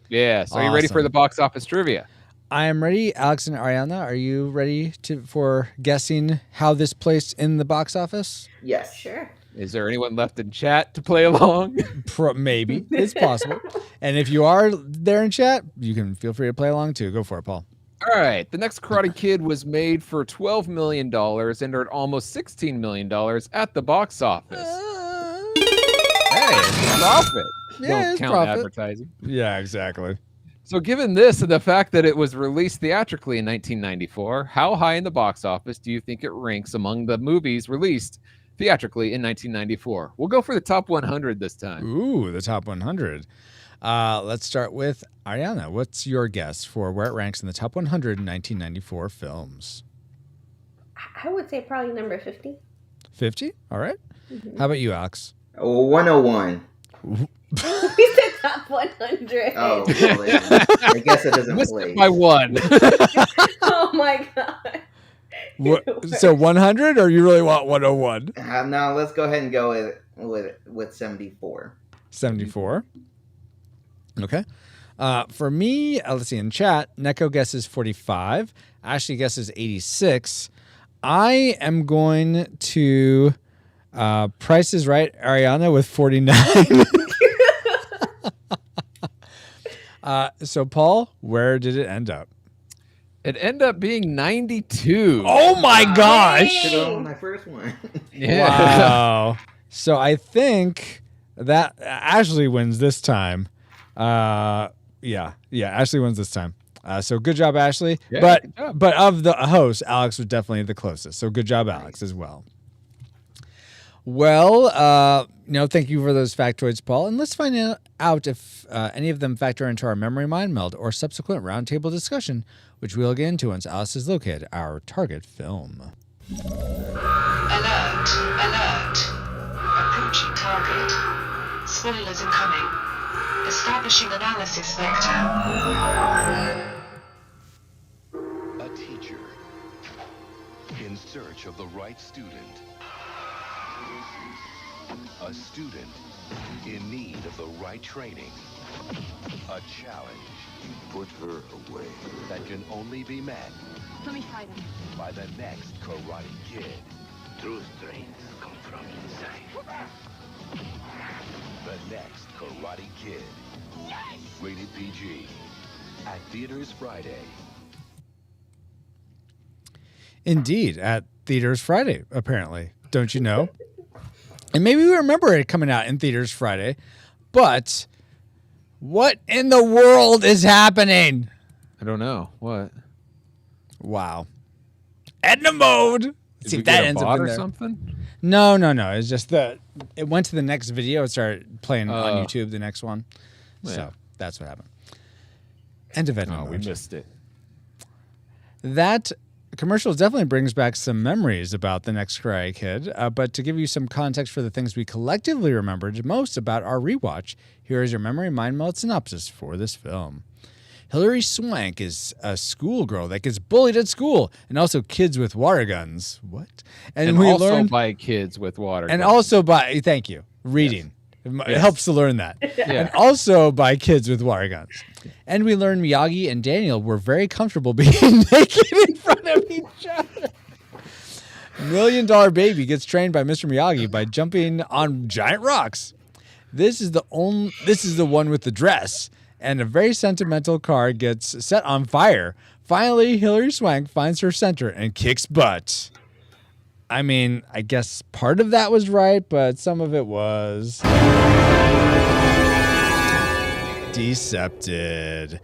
Yeah. So are you ready for the box office trivia? I am ready. Alex and Ariana, are you ready for guessing how this placed in the box office? Yes. Sure. Is there anyone left in chat to play along? Maybe. It's possible. And if you are there in chat, you can feel free to play along too. Go for it, Paul. All right. The next Karate Kid was made for $12 million and earned almost $16 million at the box office. Hey, it's a profit. Yeah, Don't it's count profit. advertising. Yeah, exactly. So given this and the fact that it was released theatrically in 1994, how high in the box office do you think it ranks among the movies released theatrically in 1994? We'll go for the top 100 this time. Ooh, the top 100. Let's start with Ariana. What's your guess for where it ranks in the top 100 1994 films? I would say probably number 50. 50? All right. How about you, Alex? 101. We said top 100. Oh, well, I guess it doesn't Missed play. it by one. Oh my god. So 100, or you really want 101? No, let's go ahead and go with 74. 74. Okay. For me, let's see, in chat, Neko guesses 45. Ashley guesses 86. I am going to Price is Right Ariana with 49. So, Paul, where did it end up? It ended up being 92. Oh my gosh! My first one. Yeah. Wow. So I think that Ashley wins this time. Yeah, Ashley wins this time. So good job, Ashley. Yeah, but good job. but of the hosts, Alex was definitely the closest. So good job, Alex, as well. Well, thank you for those factoids, Paul. And let's find out if any of them factor into our memory mind meld or subsequent roundtable discussion, which we'll get into once Alice has located our target film. Alert, alert. Approaching target. Spoilers incoming. Establishing analysis vector. A teacher in search of the right student. A student in need of the right training. A challenge. Put her away. That can only be met. Let me fight him. By the next Karate Kid. True strength comes from inside. The next Karate Kid. Rated PG. At theaters Friday. Indeed, at theaters Friday, apparently. Don't you know? And maybe we remember it coming out in theaters Friday, but what in the world is happening? I don't know. What? Wow. Edna mode. Did See we if that get a ends up bot in or there. something? No. It's just it went to the next video. It started playing on YouTube, the next one. Yeah. So that's what happened. End of Edna Oh, mode. we missed it. That commercial definitely brings back some memories about the next Karate Kid. But to give you some context for the things we collectively remembered most about our rewatch, here is your memory mind meld synopsis for this film. Hilary Swank is a schoolgirl that gets bullied at school, and also kids with water guns. What? And we also learned, by kids with water. and guns. also by thank you reading. Yes. It helps to learn that. And also by kids with water guns. And we learned Miyagi and Daniel were very comfortable being naked in front of each other. $1 Million Baby gets trained by Mr. Miyagi by jumping on giant rocks. This is the one with the dress. And a very sentimental car gets set on fire. Finally, Hilary Swank finds her center and kicks butt. I mean, I guess part of that was right, but some of it was decepted.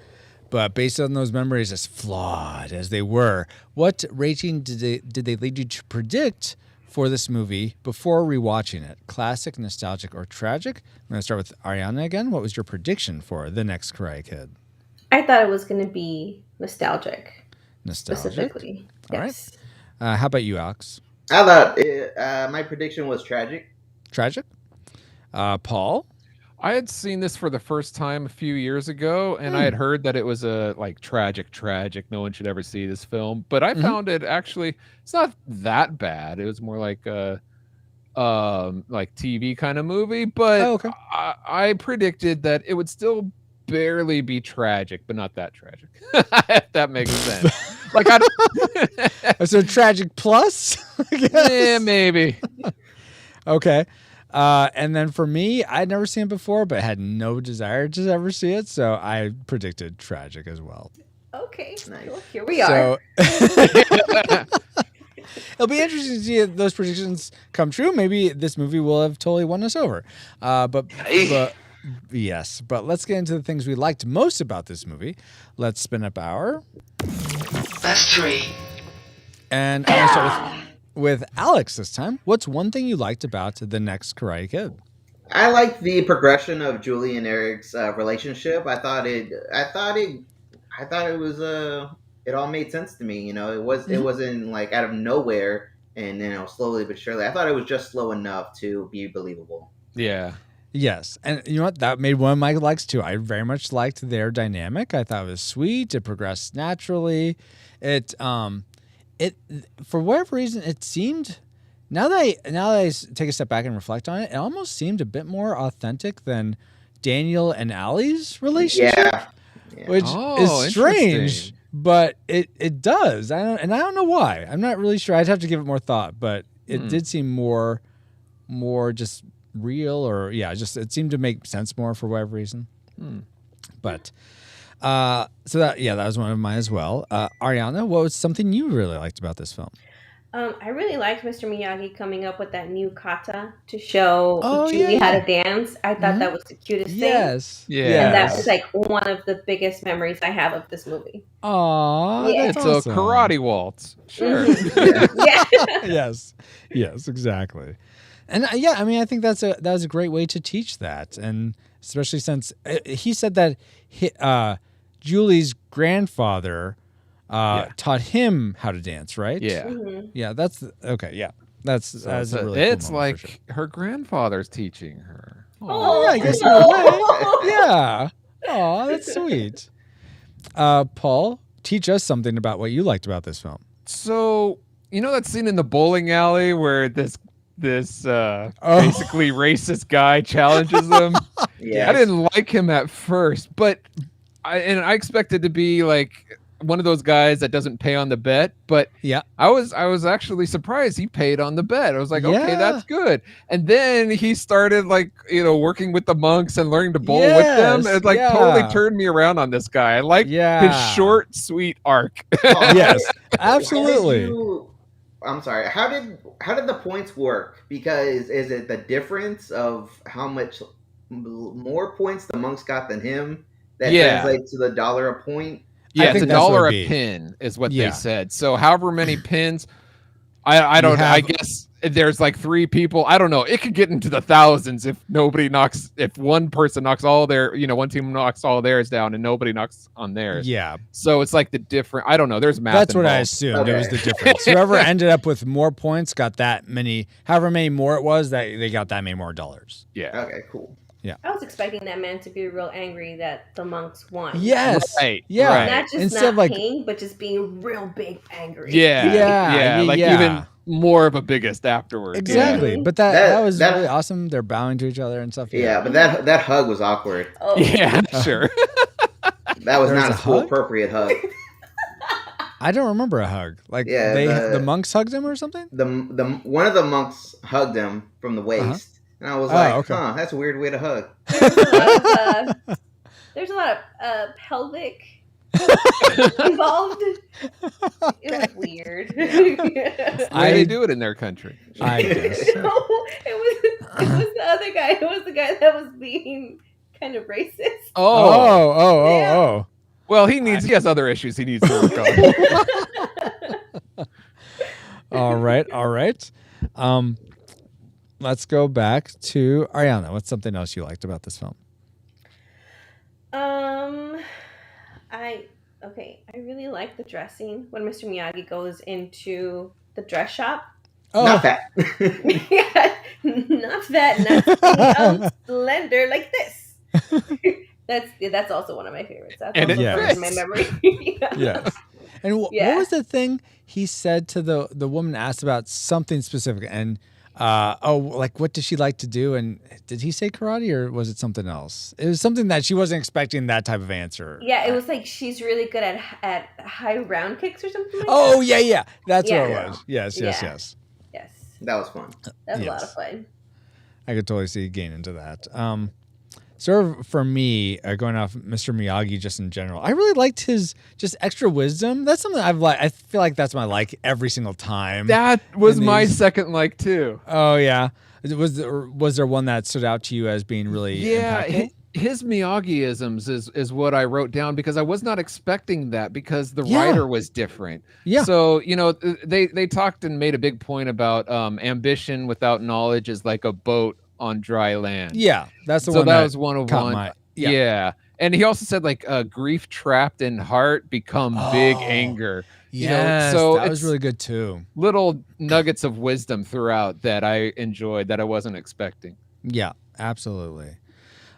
But based on those memories, as flawed as they were, what rating did they lead you to predict for this movie before rewatching it? Classic, nostalgic, or tragic? I'm going to start with Ariana again. What was your prediction for the next Karate Kid? I thought it was going to be nostalgic. Nostalgic. Specifically. All Yes. right. How about you, Alex? I thought my prediction was tragic. Tragic? Paul? I had seen this for the first time a few years ago, and I had heard that it was a tragic. No one should ever see this film. But I found it actually, it's not that bad. It was more like a TV kind of movie. But I predicted that it would still barely be tragic, but not that tragic. If that makes sense. So tragic plus? Yeah, maybe. Okay. And then for me, I'd never seen it before, but had no desire to ever see it. So I predicted tragic as well. Okay, well, here we are. It'll be interesting to see if those predictions come true. Maybe this movie will have totally won us over. But yes, but let's get into the things we liked most about this movie. Let's spin up our Best 3. And I'm going to start with Alex this time. What's one thing you liked about The Next Karate Kid? I liked the progression of Julie and Eric's relationship. I thought it was it all made sense to me. You know, it wasn't like out of nowhere, and slowly but surely. I thought it was just slow enough to be believable. Yeah. Yes, and you know what? That made one of my likes too. I very much liked their dynamic. I thought it was sweet. It progressed naturally. It for whatever reason, it seemed. Now that I take a step back and reflect on it, it almost seemed a bit more authentic than Daniel and Allie's relationship. Yeah. Which is strange, but it does. I don't know why. I'm not really sure. I'd have to give it more thought, but it did seem more just real, or it seemed to make sense more for whatever reason. But so that was one of mine as well. Ariana, what was something you really liked about this film? I really liked Mr. Miyagi coming up with that new kata to show Julie how to dance. I thought that was the cutest thing. Yes. And that was like one of the biggest memories I have of this movie. Aww, it's awesome. A karate waltz. Sure. Yes, exactly. And I mean, I think that was a great way to teach that, and especially since he said that Julie's grandfather taught him how to dance, right? Yeah. Yeah, that's okay. Yeah, that's a really it's cool like for sure. her grandfather's teaching her. Oh, yeah, I guess in a way. Yeah. Oh, that's sweet. Paul, teach us something about what you liked about this film. So, you know that scene in the bowling alley where this basically racist guy challenges them? Yeah. I didn't like him at first, but I expected to be like one of those guys that doesn't pay on the bet, but I was actually surprised he paid on the bet. I was like, okay, that's good. And then he started working with the monks and learning to bowl with them. It totally turned me around on this guy. I like his short, sweet arc. Yes, absolutely. I'm sorry. How did the points work? Because is it the difference of how much more points the monks got than him that translates to the $1 a point? Yeah, it's $1 a pin is what they said. So however many pins, I don't know. I guess there's like 3 people. I don't know. It could get into the thousands if one person knocks all their, one team knocks all theirs down and nobody knocks on theirs. Yeah. So it's like the different, I don't know. There's math. That's involved. what I assumed. It was the difference. Whoever ended up with more points got that many, however many more it was, that they got that many more dollars. Yeah. Okay, cool. Yeah. I was expecting that man to be real angry that the monks won. Yes. Right. Yeah. Right. Not just Instead not of paying, but just being real big angry. Yeah. Like even more of a biggest afterwards. Exactly. Yeah. But that was really awesome. They're bowing to each other and stuff. Yeah, but that hug was awkward. Oh. Yeah, sure. That was not a school appropriate hug. I don't remember a hug. Like the monks hugged him or something? The one of the monks hugged him from the waist. And I was that's a weird way to hug. There's a lot of pelvic involved. It was weird. They do it in their country. I guess. No, it was the other guy. It was the guy that was being kind of racist. Oh. Well, he has other issues he needs to work on. All right. Let's go back to Ariana. What's something else you liked about this film? I really like the dress scene when Mr. Miyagi goes into the dress shop. Oh. Not that. Not that. Slender like this. That's also one of my favorites. That's also in my memory. Yes. And what was the thing he said to the woman asked about something specific? And what does she like to do? And did he say karate or was it something else? It was something that she wasn't expecting that type of answer. Yeah, it was like she's really good at high round kicks or something like that. That's what it was. Yes. Yes. That was fun. That was a lot of fun. I could totally see getting into that. Sort of for me, going off Mr. Miyagi just in general, I really liked his just extra wisdom. That's something I've liked. I feel like that's my like every single time. That was my second like too. Oh yeah, was there one that stood out to you as being really impactful? His Miyagi-isms is what I wrote down because I was not expecting that because the writer was different. Yeah. So, they talked and made a big point about ambition without knowledge is like a boat on dry land. Yeah. That's the one that was one of one. my yeah. And he also said like grief trapped in heart become big anger. Yes, so that was really good too. Little nuggets of wisdom throughout that I enjoyed that I wasn't expecting. Yeah, absolutely.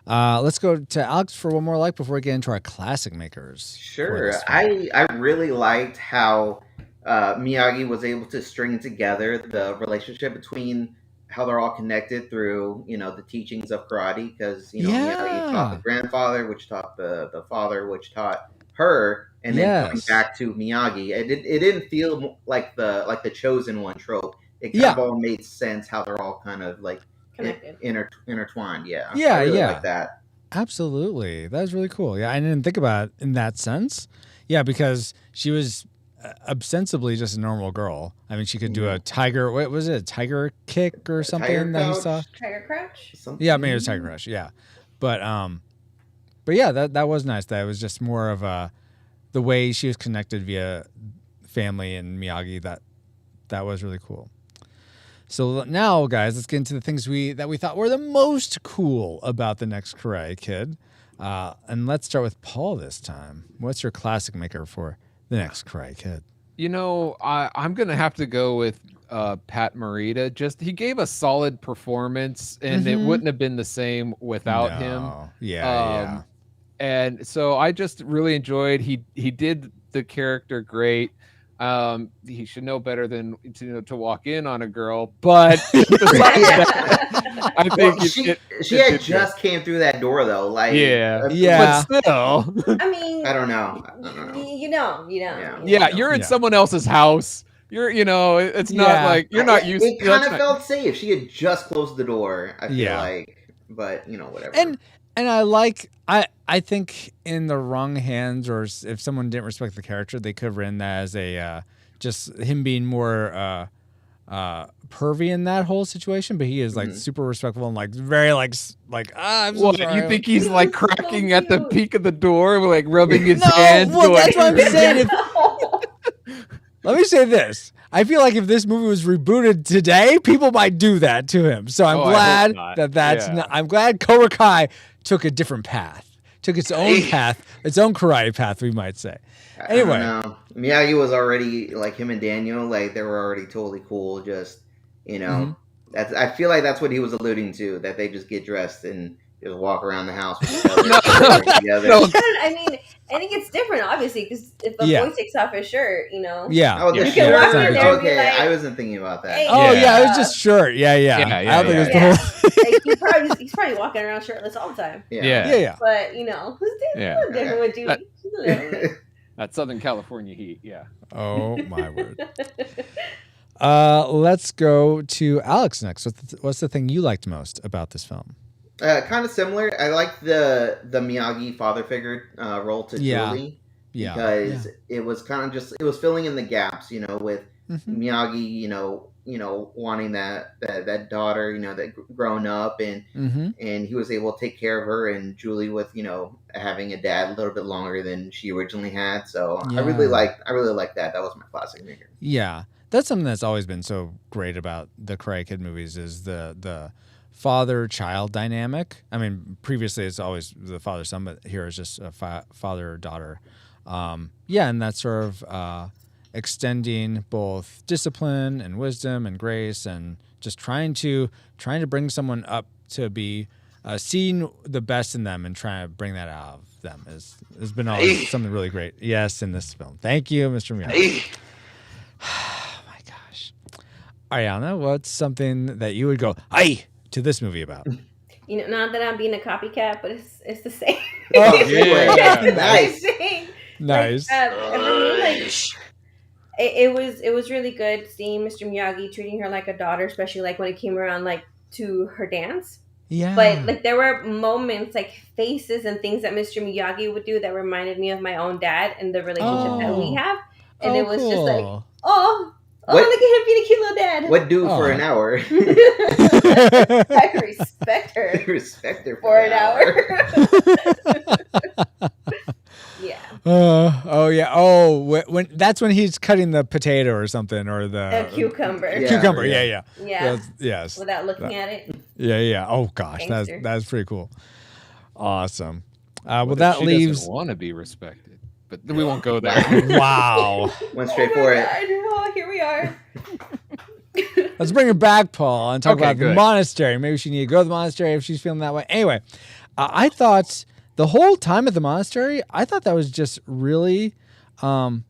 Let's go to Alex for one more like before we get into our classic makers. Sure. I really liked how Miyagi was able to string together the relationship between how they're all connected through, the teachings of karate, because, Miyagi taught the grandfather, which taught the father, which taught her, and then coming back to Miyagi. It didn't feel like the chosen one trope. It kind of all made sense how they're all kind of like connected, intertwined. Yeah. I really like that. Absolutely. That was really cool. Yeah, I didn't think about it in that sense. Yeah, because she was ostensibly just a normal girl. I mean, she could do a tiger. What was it? A tiger kick or something that he saw? Tiger crouch? Yeah, maybe it was tiger crouch. Yeah, but yeah, that was nice. That was just more of the way she was connected via family and Miyagi. That was really cool. So now, guys, let's get into the things that we thought were the most cool about the next Karate Kid. And let's start with Paul this time. What's your classic maker for the next Karate Kid? I'm going to have to go with Pat Morita. He gave a solid performance, and it wouldn't have been the same without him. Yeah. And so I just really enjoyed. He did the character great. He should know better than to walk in on a girl, but I think she had just came through that door though. Like but still, I mean, I don't know. Yeah, you're in someone else's house. It's not like you're not used. It kind of felt safe. She had just closed the door. I feel like, but whatever. And I think in the wrong hands, or if someone didn't respect the character, they could have written that as a just him being more pervy in that whole situation. But he is like super respectful and like very I'm so sorry. You think he's like cracking at the peak of the door, like rubbing his hands? Well, that's what I'm saying. Let me say this. I feel like if this movie was rebooted today, people might do that to him. So I'm glad I'm glad Cobra Kai took a different path, took its own path, its own karate path, we might say. Anyway, Miyagi was already like him and Daniel, like they were already totally cool. Just I feel like that's what he was alluding to, that they just get dressed and just walk around the house with each other together. I mean, I think it's different, obviously, because if a boy takes off his shirt, Yeah. Oh, you can walk in there and be like, I wasn't thinking about that. Hey, it was just shirt. Yeah. I don't think it was the whole. He's probably walking around shirtless all the time. Yeah. But who's different with Julie? That Southern California heat. Yeah. Oh my word. Let's go to Alex next. What's the thing you liked most about this film? Kind of similar. I like the Miyagi father figure role to Julie. Because it was kind of it was filling in the gaps, with Miyagi, wanting that daughter, that grown up, and he was able to take care of her, and Julie with having a dad a little bit longer than she originally had. So I really liked that. That was my classic maker. Yeah, that's something that's always been so great about the Karate Kid movies is the father-child dynamic. I mean, previously it's always the father-son, but here it's just a father-daughter. And that's sort of extending both discipline and wisdom and grace, and just trying to bring someone up to be seeing the best in them and trying to bring that out of them has been always something really great. Yes, in this film. Thank you, Mr. Miyagi. Oh my gosh, Ariana, what's something that you would go aye to this movie about? Not that I'm being a copycat, but it's the same. Oh, nice. Nice. It was really good seeing Mr. Miyagi treating her like a daughter, especially like when it came around like to her dance. Yeah. But like there were moments, like faces and things that Mr. Miyagi would do that reminded me of my own dad and the relationship that we have. And it was just like, look at him being a cute little dad. What do for an hour? I respect her. Respect her for an hour. Yeah. When that's when he's cutting the potato or something, or the cucumber. Cucumber. Yeah. Yes. Without looking at it. Yeah. Oh gosh, that's pretty cool. Awesome. Well, that leaves. She doesn't want to be respected, but we won't go there. Wow. Went straight for it. Oh, here we are. Let's bring her back, Paul, and talk about the monastery. Maybe she need to go to the monastery if she's feeling that way. Anyway, I thought the whole time at the monastery, I thought that was just really, I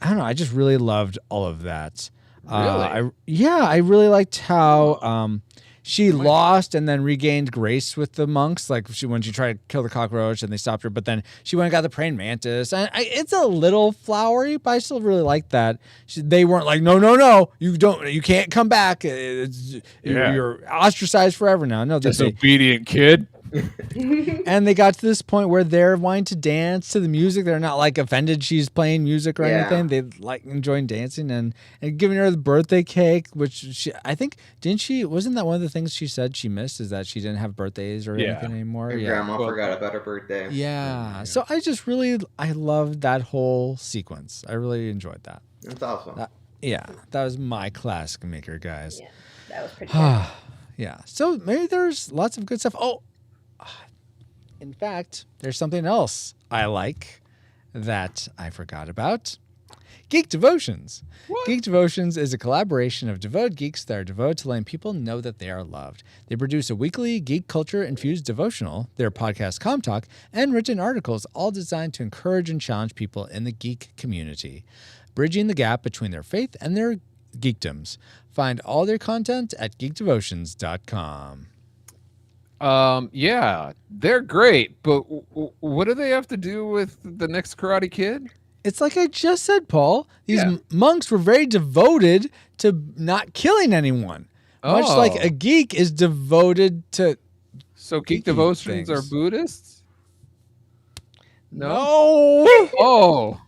don't know. I just really loved all of that. Really? I really liked how she lost and then regained grace with the monks. Like when she tried to kill the cockroach and they stopped her, but then she went and got the praying mantis. And it's a little flowery, but I still really like that. They weren't like, no, you can't come back. You're ostracized forever now. No, disobedient kid. And they got to this point where they're wanting to dance to the music. They're not like offended she's playing music or anything. They like enjoying dancing and giving her the birthday cake, which I think wasn't that one of the things she said she missed, is that she didn't have birthdays or anything anymore. Her grandma forgot about her birthday. Yeah. So I loved that whole sequence. I really enjoyed that. That's awesome. That was my classic maker, guys. Yeah, that was pretty good. Yeah. So maybe there's lots of good stuff. Oh, in fact, there's something else I like that I forgot about. Geek Devotions. What? Geek Devotions is a collaboration of devoted geeks that are devoted to letting people know that they are loved. They produce a weekly geek culture-infused devotional, their podcast Com Talk, and written articles, all designed to encourage and challenge people in the geek community, bridging the gap between their faith and their geekdoms. Find all their content at geekdevotions.com. Yeah, they're great, but what do they have to do with the next Karate Kid? It's like I just said, Paul. These monks were very devoted to not killing anyone. Much like a geek is devoted to. So geek devotions are Buddhists? No. Oh.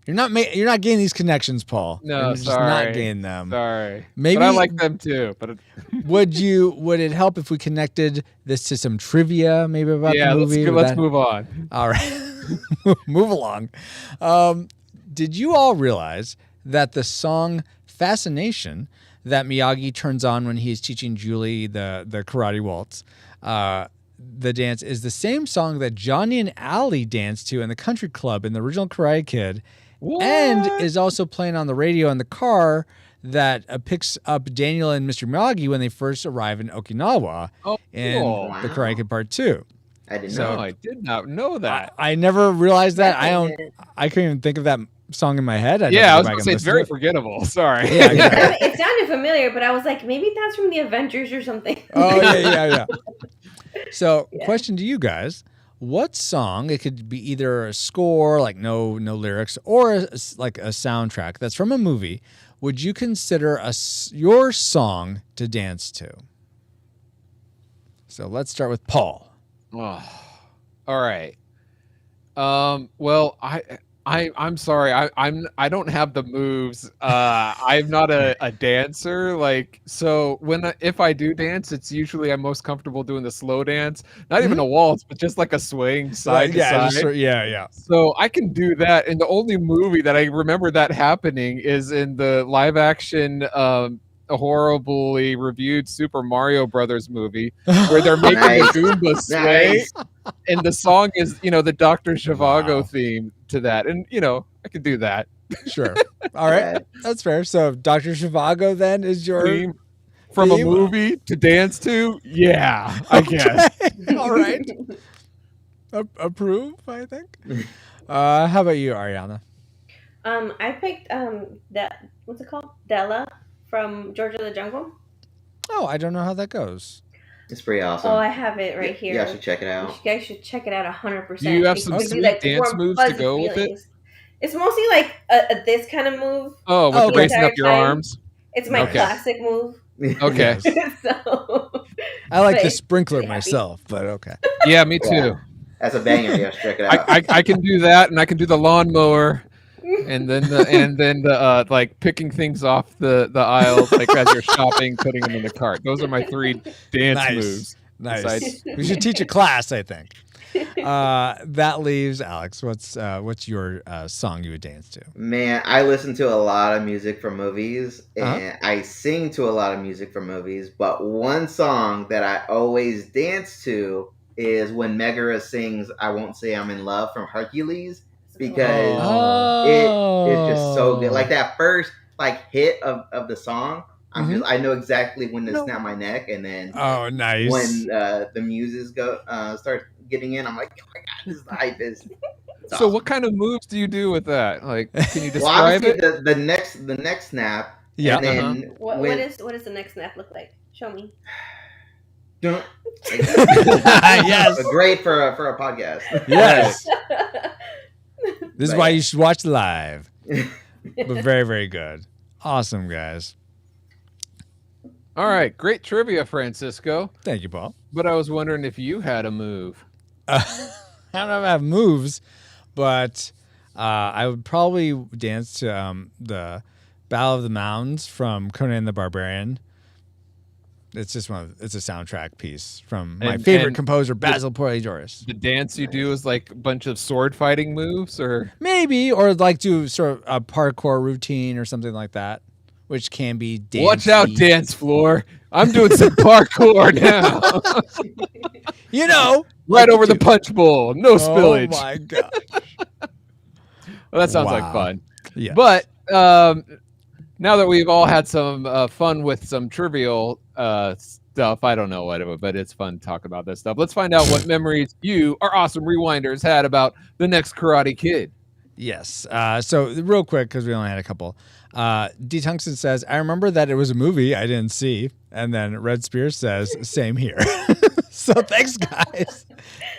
You're not getting these connections, Paul. No, You're sorry. just not getting them. Sorry. Maybe but I like them too. But would it help if we connected this to some trivia, maybe about the movie? Let's move on. All right, move along. Did you all realize that the song "Fascination" that Miyagi turns on when he's teaching Julie the karate waltz, the dance, is the same song that Johnny and Allie danced to in the country club in the original Karate Kid? What? And is also playing on the radio in the car that picks up Daniel and Mr. Miyagi when they first arrive in Okinawa in the Karate Kid Part 2. I didn't know. I did not know that. I never realized that. I couldn't even think of that song in my head. I was going to say it's very forgettable. Sorry. Yeah, it sounded familiar, but I was like, maybe that's from the Avengers or something. Oh, yeah. So, question to you guys. What song, it could be either a score, like no lyrics, or like a soundtrack that's from a movie, would you consider your song to dance to? So let's start with Paul. Oh, all right. Well, I'm sorry. I don't have the moves. I'm not a dancer. So if I do dance, it's usually I'm most comfortable doing the slow dance, not even a waltz, but just like a swing side to side. Yeah. So I can do that. And the only movie that I remember that happening is in the live action, horribly reviewed Super Mario Brothers movie, where they're making the Goomba sway, and the song is the Dr. Zhivago theme to that, and I could do that. Sure. All right, that's fair. So Dr. Zhivago then is your theme from a movie to dance to. Yeah, I guess. All right. Approve, I think. How about you, Ariana? I picked what's it called? Della from Georgia the Jungle. Oh, I don't know how that goes. It's pretty awesome. Oh, I have it right here. You guys should check it out. You guys should check it out 100%. Do you have some sweet dance moves to go with it? It's mostly like this kind of move. Oh, with raising up your arms? It's my classic move. Okay. So, I like the but sprinkler pretty happy. myself, but okay. Yeah, me too. Yeah. That's a banger. Yes, check it out. I can do that, and I can do the lawnmower, and then the like picking things off the aisles, like as you're shopping, putting them in the cart. Those are my 3 dance moves. Nice. Besides- We should teach a class, I think. That leaves Alex. What's your song you would dance to? Man, I listen to a lot of music from movies, and I sing to a lot of music from movies. But one song that I always dance to is when Megara sings "I Won't Say I'm in Love" from Hercules, because it's just so good. Like that first hit of the song, I know exactly when to snap my neck, and then nice. when the muses start getting in, I'm like, oh my god, this is the hype is. So awesome. what kind of moves do you do with that? Like, can you Well, describe obviously it? the next snap. Yeah. And then What does the next snap look like? Show me. Yes. Great for a podcast. Yes. This is why you should watch live. But very, very good. Awesome, guys. All right, great trivia, Francisco. Thank you, Paul. But I was wondering if you had a move. I don't know if I have moves, but I would probably dance to the Battle of the Mounds from Conan the Barbarian. It's just it's a soundtrack piece from my favorite composer, Basil Poledouris. The dance you do is like a bunch of sword fighting moves, or maybe, or like do sort of a parkour routine or something like that, which can be dancey. Watch out, dance floor! I'm doing some parkour now. You know, right over the punch bowl, no spillage. Oh my gosh! Well, that sounds like fun. Yeah, but now that we've all had some fun with some trivial stuff, I don't know what, but it's fun to talk about this stuff. Let's find out what memories you, our awesome rewinders, had about the next Karate Kid. Yes. So real quick, because we only had a couple. D. Tungsten says, I remember that it was a movie I didn't see. And then Red Spears says, same here. So thanks, guys.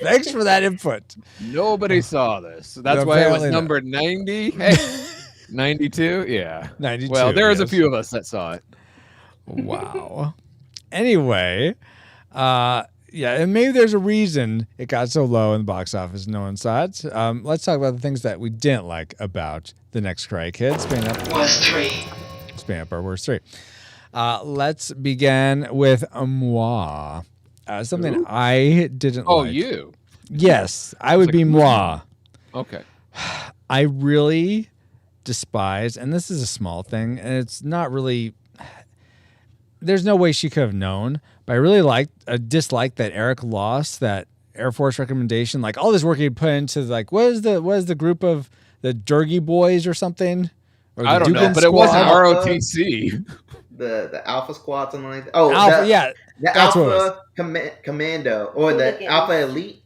Thanks for that input. Nobody saw this. So that's why it was numbered 90. Hey, 92? Yeah. 92. Well, there's a few of us that saw it. Wow. Anyway, yeah, and maybe there's a reason it got so low in the box office. No one saw it. Let's talk about the things that we didn't like about The Next Karate Kid. Span up our worst 3. Let's begin with moi. Something I didn't like. Oh, you? Yes, I would be moi. Okay. I really despise, and this is a small thing, and it's not really... There's no way she could have known, but I really disliked that Eric lost that Air Force recommendation. Like all this work he put into like what is the group of the Durgy Boys or something? Or I don't know, but it wasn't ROTC. The Alpha Squad, something like that. Oh, Alpha, the Alpha Commando or the Alpha Elite.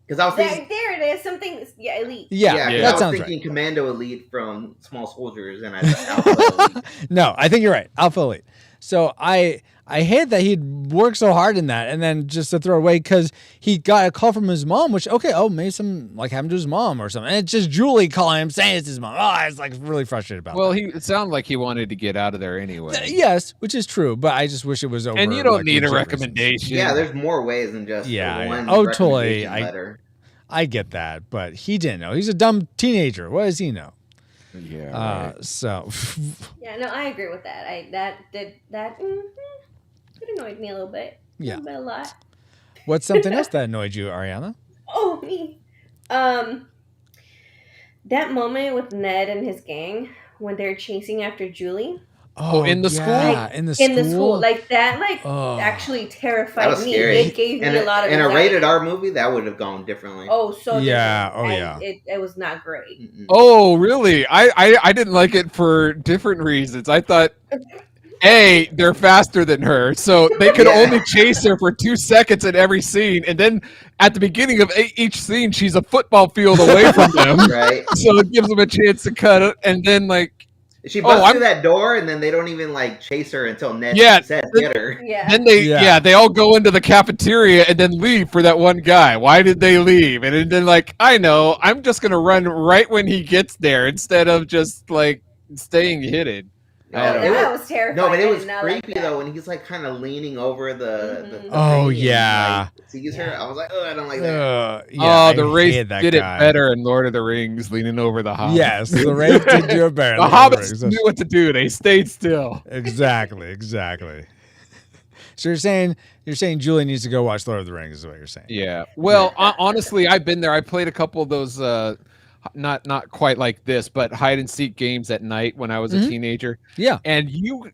Because I was thinking, there it is. Something, Elite. Yeah, that sounds right. I was thinking Commando Elite from Small Soldiers, and I thought Alpha Elite. No, I think you're right. Alpha Elite. So I hate that he'd worked so hard in that, and then just to throw it away because he got a call from his mom, which maybe some like happened to his mom or something. And it's just Julie calling him saying it's his mom. Oh, I was like really frustrated about. Well, that. It sounded like he wanted to get out of there anyway. Yes, which is true, but I just wish it was over. And you don't need a recommendation. Yeah, there's more ways than just one. Oh, totally. Letter. I get that, but he didn't know. He's a dumb teenager. What does he know? Yeah. Right. So. Yeah, no, I agree with that. It annoyed me a little bit. Yeah. A lot. What's something else that annoyed you, Ariana? Oh, me. That moment with Ned and his gang when they're chasing after Julie. Oh, in the school? In the school. Like that, actually terrified me. Scary. It gave me a lot of anxiety. In a rated R movie, that would have gone differently. Oh, so yeah. different. It was not great. Mm-mm. Oh, really? I didn't like it for different reasons. I thought, A, they're faster than her, so they could only chase her for 2 seconds in every scene, and then at the beginning of each scene, she's a football field away from them. Right. So it gives them a chance to cut it, and then she busts through that door, and then they don't even chase her until Ned says get her. Yeah. Then they all go into the cafeteria and then leave for that one guy. Why did they leave? And then I know, I'm just gonna run right when he gets there instead of just staying hidden. That was terrifying. No, but it was creepy though when he's like kind of leaning over the oh thing yeah, and, like, sees her. I was like, oh, I don't like that. Yeah, the Wraith did guy. it better in Lord of the Rings, leaning over the Hobbit. Yes, the Wraith did do it better. The Hobbits knew what to do. They stayed still. Exactly. So you're saying Julie needs to go watch Lord of the Rings is what you're saying? Yeah. Well, honestly, I've been there. I played a couple of those. Not quite like this, but hide and seek games at night when I was a teenager. Yeah. And your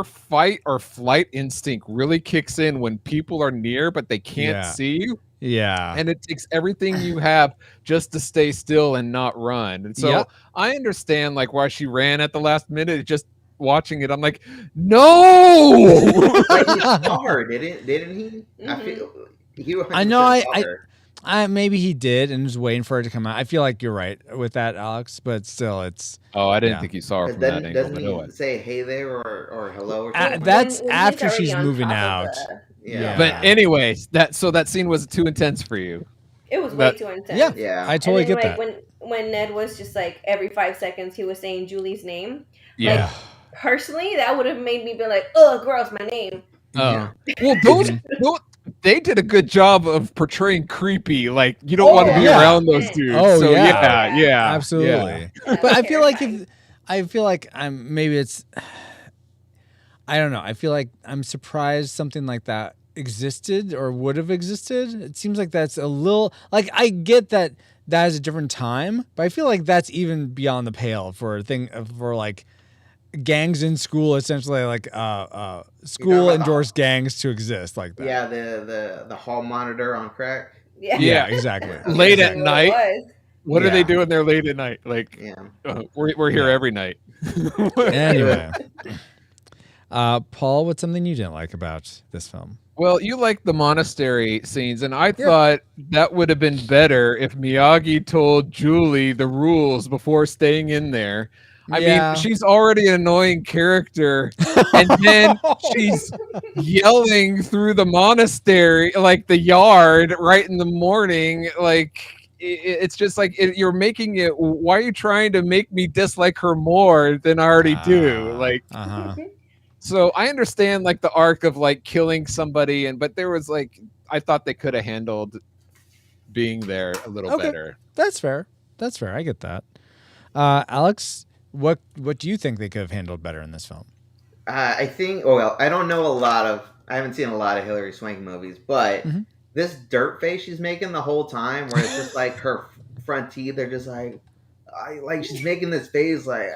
fight or flight instinct really kicks in when people are near, but they can't see you. Yeah. And it takes everything you have just to stay still and not run. And so I understand like why she ran at the last minute, just watching it. I'm like, no. Like he saw her, didn't he? I know I maybe he did and was waiting for it to come out. I feel like you're right with that, Alex, but still it's... Oh, I didn't think you saw her from that angle. Doesn't he say hey there or hello or something? That's after she's moving out. Yeah. But anyway, that scene was too intense for you. It was way too intense. Yeah. I totally get that. When Ned was just like every 5 seconds he was saying Julie's name. Yeah. Like, personally, that would have made me be like, oh, gross, my name. Oh. Well, those they did a good job of portraying creepy. Like you don't want to be around those dudes. Oh so, yeah, absolutely. Yeah. But I feel like maybe it's. I don't know. I feel like I'm surprised something like that existed or would have existed. It seems like that's a little like I get that is a different time, but I feel like that's even beyond the pale for a thing for like gangs in school, essentially like school endorsed gangs to exist like that. Yeah, the hall monitor on crack. Yeah, exactly. Late at night. What are they doing there late at night? Like, we're here every night. Anyway, Paul, what's something you didn't like about this film? Well, you like the monastery scenes, and I thought that would have been better if Miyagi told Julie the rules before staying in there. I mean, she's already an annoying character, and then she's yelling through the monastery, like the yard, right in the morning. Like, it's just like you're making it. Why are you trying to make me dislike her more than I already do? Like, so I understand like the arc of like killing somebody, but there was like I thought they could have handled being there a little better. That's fair. I get that. Alex, what do you think they could have handled better in this film? I think. I don't know I haven't seen a lot of Hilary Swank movies, but this dirt face she's making the whole time, where it's just like her front teeth are just like she's making this face like.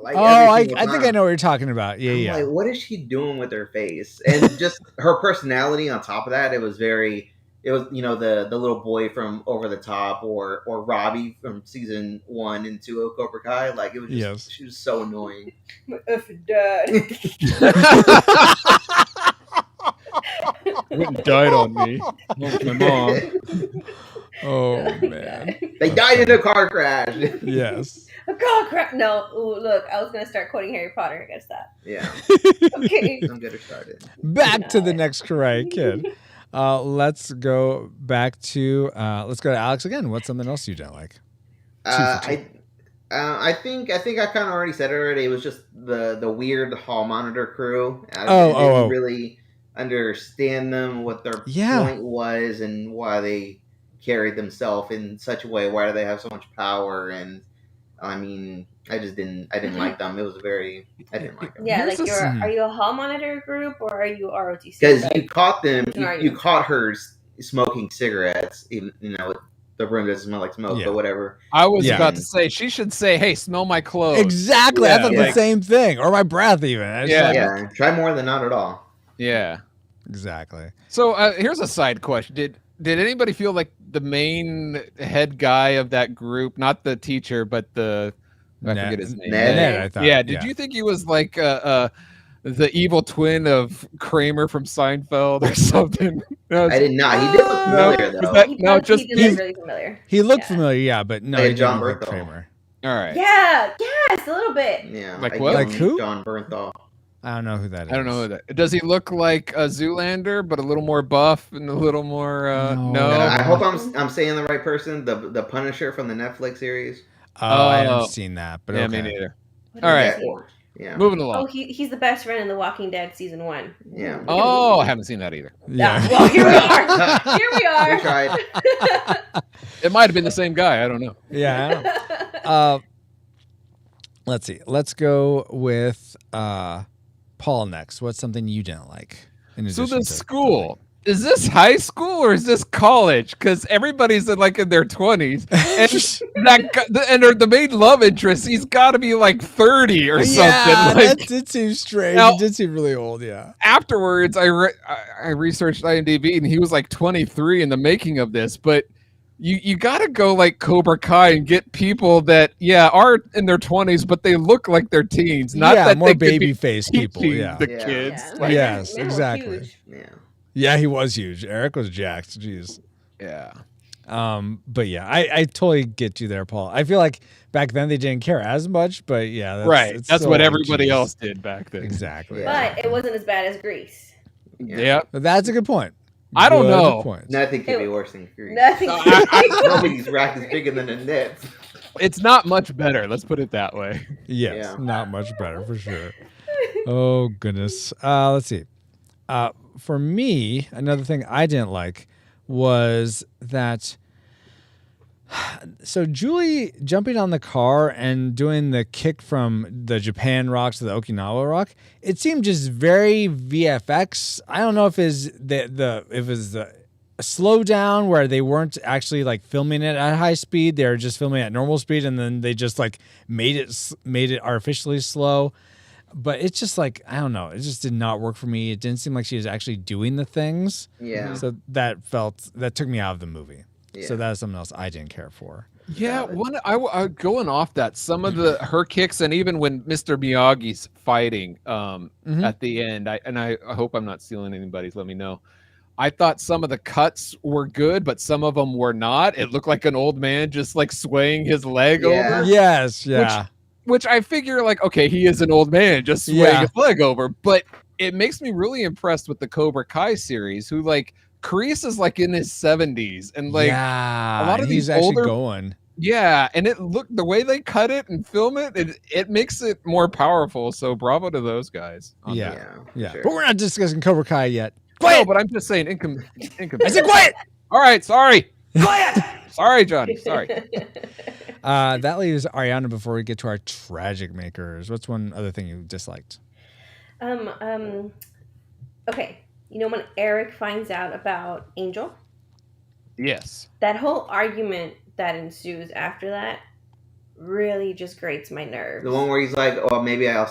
I think I know what you're talking about. Yeah. Like, what is she doing with her face? And just her personality on top of that, it was the little boy from Over the Top or Robbie from season 1 and 2 of Cobra Kai. Like, it was just, she was so annoying. My effing dad. Went and died on me. My mom. Oh man. They died in a car crash. Yes. A car crash. No. Ooh, look, I was going to start quoting Harry Potter. I got to stop. Yeah. Okay. I'm good at started. Back to the next Karate Kid. Let's go to Alex again. What's something else you don't like? I think I kind of already said it already. It was just the weird hall monitor crew. I didn't really understand them, what their point was, and why they carried themselves in such a way. Why do they have so much power? And I mean, I didn't like them. I didn't like them. Yeah, like are you a hall monitor group or are you ROTC? Because you caught them, you caught her smoking cigarettes, even the room doesn't smell like smoke, but whatever. I was about to say she should say, "Hey, smell my clothes." Exactly, I thought the same thing, or my breath even. Try more than not at all. Yeah, exactly. So here's a side question: Did anybody feel like the main head guy of that group, not the teacher, but I forget his name. Ned, I thought. Yeah. Did you think he was like the evil twin of Kramer from Seinfeld or something? I did not. He did look familiar though. He really familiar. He looked familiar, but no, he John didn't look Bernthal. like Kramer. All right. Yeah. Yes, a little bit. Yeah. Like what? Like who? John Bernthal. I don't know who that is. I don't know who that. Does he look like a Zoolander, but a little more buff and a little more? No. I hope I'm saying the right person. The Punisher from the Netflix series. Oh, I haven't seen that, but yeah, okay. me neither. All right. Yeah. Moving along. Oh, he's the best friend in The Walking Dead season 1. Yeah. Oh, I haven't seen that either. Yeah. Well, here we are. Here we are. We tried. It might have been the same guy. I don't know. Yeah. Let's see. Let's go with Paul next. What's something you didn't like? So the school. Is this high school or is this college? Because everybody's in their 20s, and the main love interest, he's got to be like 30 or something. Yeah, that did seem strange. Now, it did seem really old. Yeah. Afterwards, I researched IMDb, and he was like 23 in the making of this. But you got to go like Cobra Kai and get people that are in their 20s, but they look like they're teens. Not that more they could baby be face people. Yeah, the kids. Yeah. Yes, Man, exactly. huge. Yeah. Yeah, he was huge. Eric was jacked. Jeez. Yeah. But yeah, I totally get you there, Paul. I feel like back then they didn't care as much, but yeah, That's what everybody else did back then. Exactly. Yeah. But it wasn't as bad as Grease. Yeah. That's a good point. I don't know. Point. Nothing could be worse than Grease. Nothing. Nobody's rack is bigger than the Nets. It's not much better. Let's put it that way. Yes, Yeah. not much better for sure. Oh goodness. Let's see. For me, another thing I didn't like was that. So Julie jumping on the car and doing the kick from the Japan rock to the Okinawa rock, it seemed just very VFX. I don't know if it was the slow down where they weren't actually like filming it at high speed; they were just filming at normal speed, and then they just like made it artificially slow. But it's just like, I don't know. It just did not work for me. It didn't seem like she was actually doing the things. Yeah. So that took me out of the movie. Yeah. So that's something else I didn't care for. Yeah, I going off that, some of her kicks, and even when Mr. Miyagi's fighting at the end, I hope I'm not stealing anybody's, let me know. I thought some of the cuts were good, but some of them were not. It looked like an old man just like swaying his leg over. Yes, yeah. Which I figure, like, okay, he is an old man just swaying his leg over. But it makes me really impressed with the Cobra Kai series, who like Kreese is like in his 70s, and like a lot of he's these older, actually going. Yeah, and the way they cut it and film it makes it more powerful. So bravo to those guys. Yeah. Sure. But we're not discussing Cobra Kai yet. Quiet! No, but I'm just saying I said quiet. All right, sorry. Quiet. Sorry, Johnny. Sorry. That leaves Ariana before we get to our tragic makers. What's one other thing you disliked? Okay. You know when Eric finds out about Angel? Yes. That whole argument that ensues after that really just grates my nerves. The one where he's like, "Oh, maybe I'll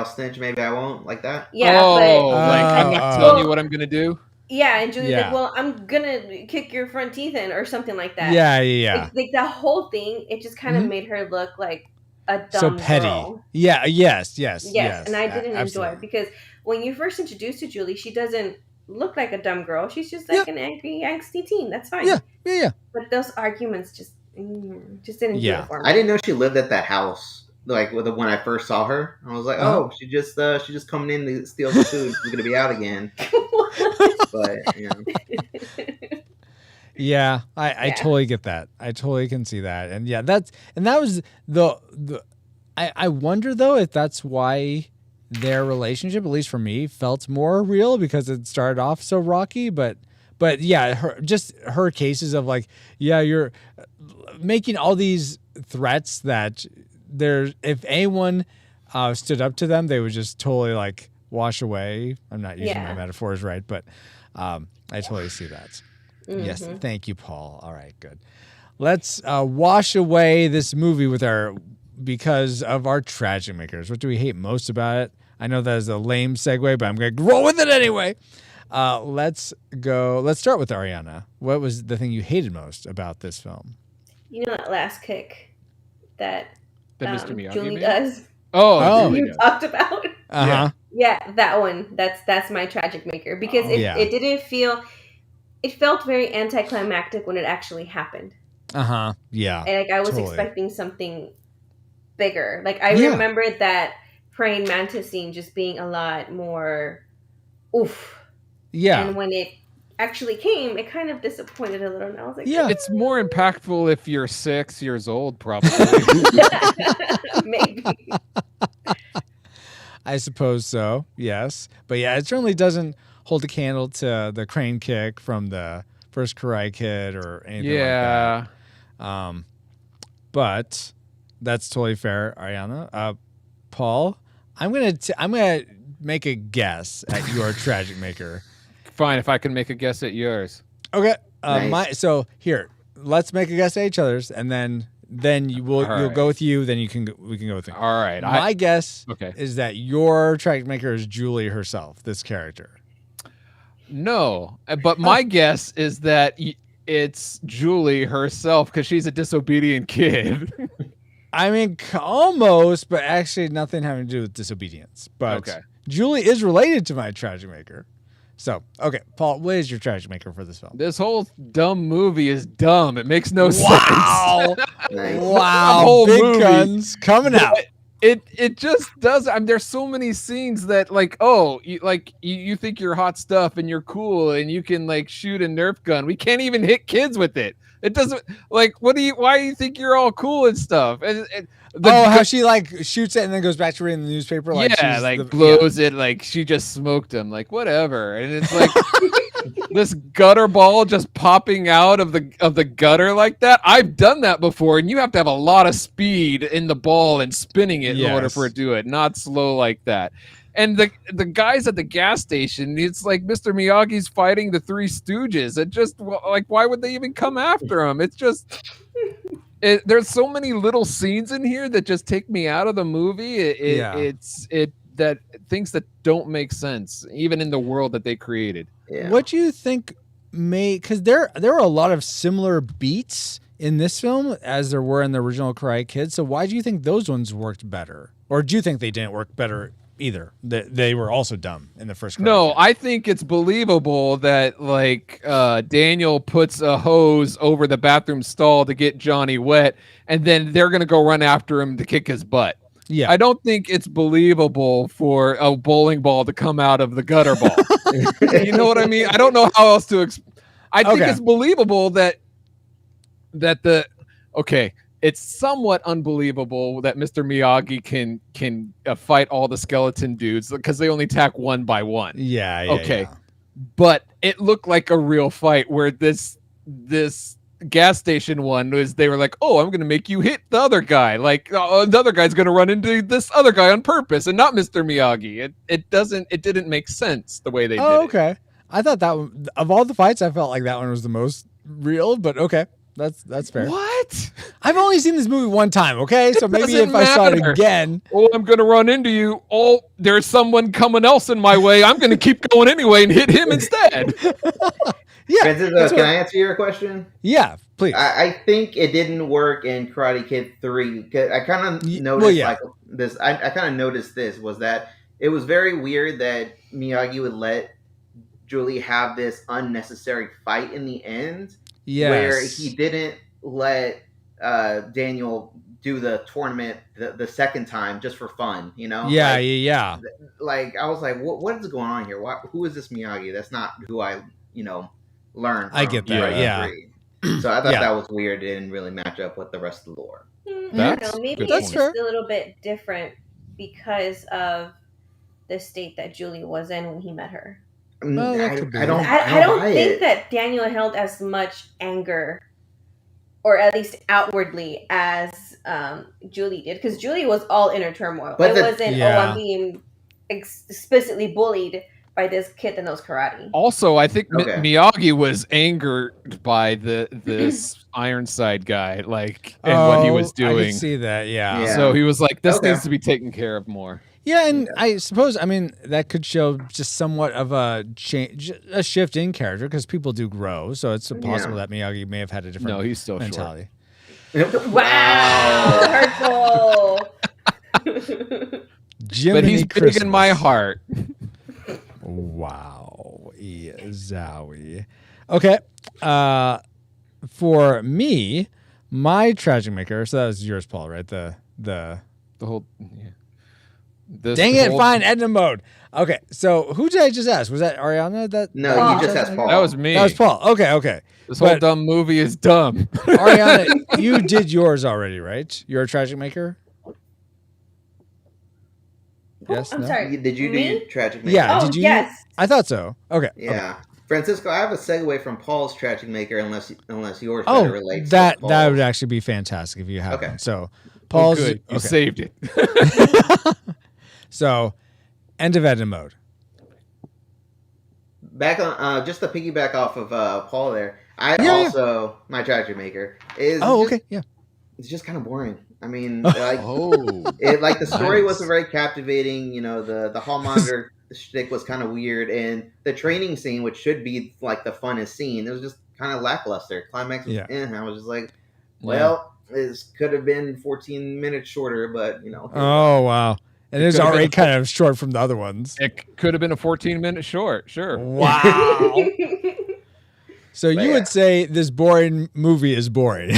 snitch, maybe I won't," like that. Yeah. I'm not telling you what I'm gonna do. Yeah, and Julie's like, "Well, I'm gonna kick your front teeth in," or something like that. Yeah. Like the whole thing, it just kind of made her look like a dumb so petty. girl. Yeah. Yes. And I didn't enjoy it because when you first introduced to Julie, she doesn't look like a dumb girl. She's just like an angry, angsty teen. That's fine. Yeah. But those arguments just didn't do it for me. I didn't know she lived at that house. Like when I first saw her, I was like, "Oh, she just coming in to steal some food. She's gonna be out again." But yeah, I totally get that. I totally can see that, and that was the. I wonder though if that's why their relationship, at least for me, felt more real because it started off so rocky, but yeah, her cases of like, you're making all these threats that if anyone stood up to them, they would just totally like wash away. I'm not using my metaphors right, but I totally see that. Mm-hmm. Yes, thank you, Paul. All right, good. Let's wash away this movie because of our tragic makers. What do we hate most about it? I know that is a lame segue, but I'm going to roll with it anyway. Let's start with Ariana. What was the thing you hated most about this film? You know that last kick that Mr. Miyagi Julie made? does? Oh, you talked about? Uh-huh. Yeah, that one. That's my tragic maker because it didn't feel. It felt very anticlimactic when it actually happened. Uh-huh. Yeah. And I was expecting something bigger. Like I remembered that praying mantis scene just being a lot more oof. Yeah. And when it actually came, it kind of disappointed a little. And I was like, it's more impactful if you're 6 years old, probably. Maybe. I suppose so. Yes, but yeah, it certainly doesn't hold a candle to the crane kick from the first Karate Kid or anything like that. But that's totally fair, Ariana. Paul, I'm gonna make a guess at your Tragic Maker. Fine, if I can make a guess at yours. Okay. Nice. So here, let's make a guess at each other's, and then you'll go with you. Then we can go with me. All right. My guess is that your Tragic Maker is Julie herself, this character. No, but my guess is that it's Julie herself because she's a disobedient kid. I mean, almost, but actually nothing having to do with disobedience. But Julie is related to my Tragic Maker. So, okay, Paul, what is your Tragic Maker for this film? This whole dumb movie is dumb. It makes no sense. Wow. Nice. Wow. Whole Big movie. guns coming out. It just does. I mean, there's so many scenes that like, oh, you think you're hot stuff and you're cool and you can like shoot a Nerf gun. We can't even hit kids with it. It doesn't like. Why do you think you're all cool and stuff? How she like shoots it and then goes back to reading the newspaper. Like blows it like she just smoked him. Like whatever. And it's like this gutter ball just popping out of the gutter like that. I've done that before, and you have to have a lot of speed in the ball and spinning it in order for it to do it. Not slow like that. And the guys at the gas station, it's like Mr. Miyagi's fighting the Three Stooges. It just like, why would they even come after him? It's just, there's so many little scenes in here that just take me out of the movie. It's that things that don't make sense, even in the world that they created. Yeah. What do you think because there were a lot of similar beats in this film as there were in the original Karate Kid. So why do you think those ones worked better? Or do you think they didn't work better either? They were also dumb in the first Karate Kid. I think it's believable that like Daniel puts a hose over the bathroom stall to get Johnny wet, and then they're gonna go run after him to kick his butt. Yeah, I don't think it's believable for a bowling ball to come out of the gutter ball. You know what I mean? I don't know how else to I think it's believable that it's somewhat unbelievable that Mr. Miyagi can fight all the skeleton dudes because they only attack one by one. Yeah. But it looked like a real fight where this gas station one was, they were like, oh, I'm going to make you hit the other guy. Like the other guy's going to run into this other guy on purpose and not Mr. Miyagi. It didn't make sense the way they did it. Okay. I thought that one, of all the fights, I felt like that one was the most real, but okay. That's fair. What? I've only seen this movie one time, okay? So maybe if I saw it again. Oh, I'm going to run into you. Oh, there's someone coming else in my way. I'm going to keep going anyway and hit him instead. Yeah. Francis, can I answer your question? Yeah, please. I think it didn't work in Karate Kid 3. I kind of noticed like this. I kind of noticed this was that it was very weird that Miyagi would let Julie have this unnecessary fight in the end. Yes. Where he didn't let Daniel do the tournament the second time just for fun, you know? Yeah. Like, I was like, what is going on here? Who is this Miyagi? That's not who I, learned from. I get that, yeah. So I thought that was weird. It didn't really match up with the rest of the lore. Maybe it's just a little bit different because of the state that Julie was in when he met her. I don't think that Daniel held as much anger, or at least outwardly, as Julie did, because Julie was all inner turmoil. But it wasn't, I'm being explicitly bullied by this kid that knows karate. Also, I think Miyagi was angered by this Ironside guy, and what he was doing. I can see that, yeah. So he was like, this needs to be taken care of more. Yeah, and I suppose, that could show just somewhat of a change, a shift in character, because people do grow. So it's possible that Miyagi may have had a different he's still mentality. Wow, hurtful. But he's big in my heart. Wow, zowie. Okay, for me, my Tragic Maker. So that was yours, Paul, right? The whole. Yeah. Dang it! Fine, Edna mode. Okay, so who did I just ask? Was that Ariana? No, you just asked Paul. That was me. That was Paul. Okay. This whole dumb movie is dumb. Ariana, you did yours already, right? You're a Tragic Maker. Yes. I'm no? sorry. Did you Me? do Tragic Maker? Yeah. Oh, Did you? yes. I thought so. Okay. Yeah. Francisco, I have a segue from Paul's Tragic Maker, unless yours Oh, better relates. that to would Paul's. actually be fantastic if you have one. So, Oh, Paul's good. You okay. saved it. So, end of edit mode. Back on just to piggyback off of Paul there. My Tragic Maker is. Okay. Yeah. It's just kind of boring. I mean, like, the story wasn't very captivating. You know, the hall monitor shtick was kind of weird, and the training scene, which should be like the funnest scene, it was just kind of lackluster. Climax was, I was just like, well, this could have been 14 minutes shorter, but you know. Oh wow, it is already kind of short from the other ones. It could have been a 14-minute short. Sure. Wow. So you would say this boring movie is boring.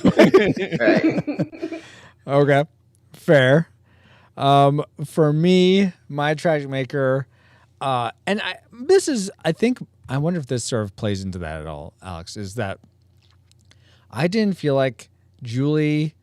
Right. Okay, fair. For me, my Tragic Maker, I wonder if this sort of plays into that at all, Alex, is that I didn't feel like Julie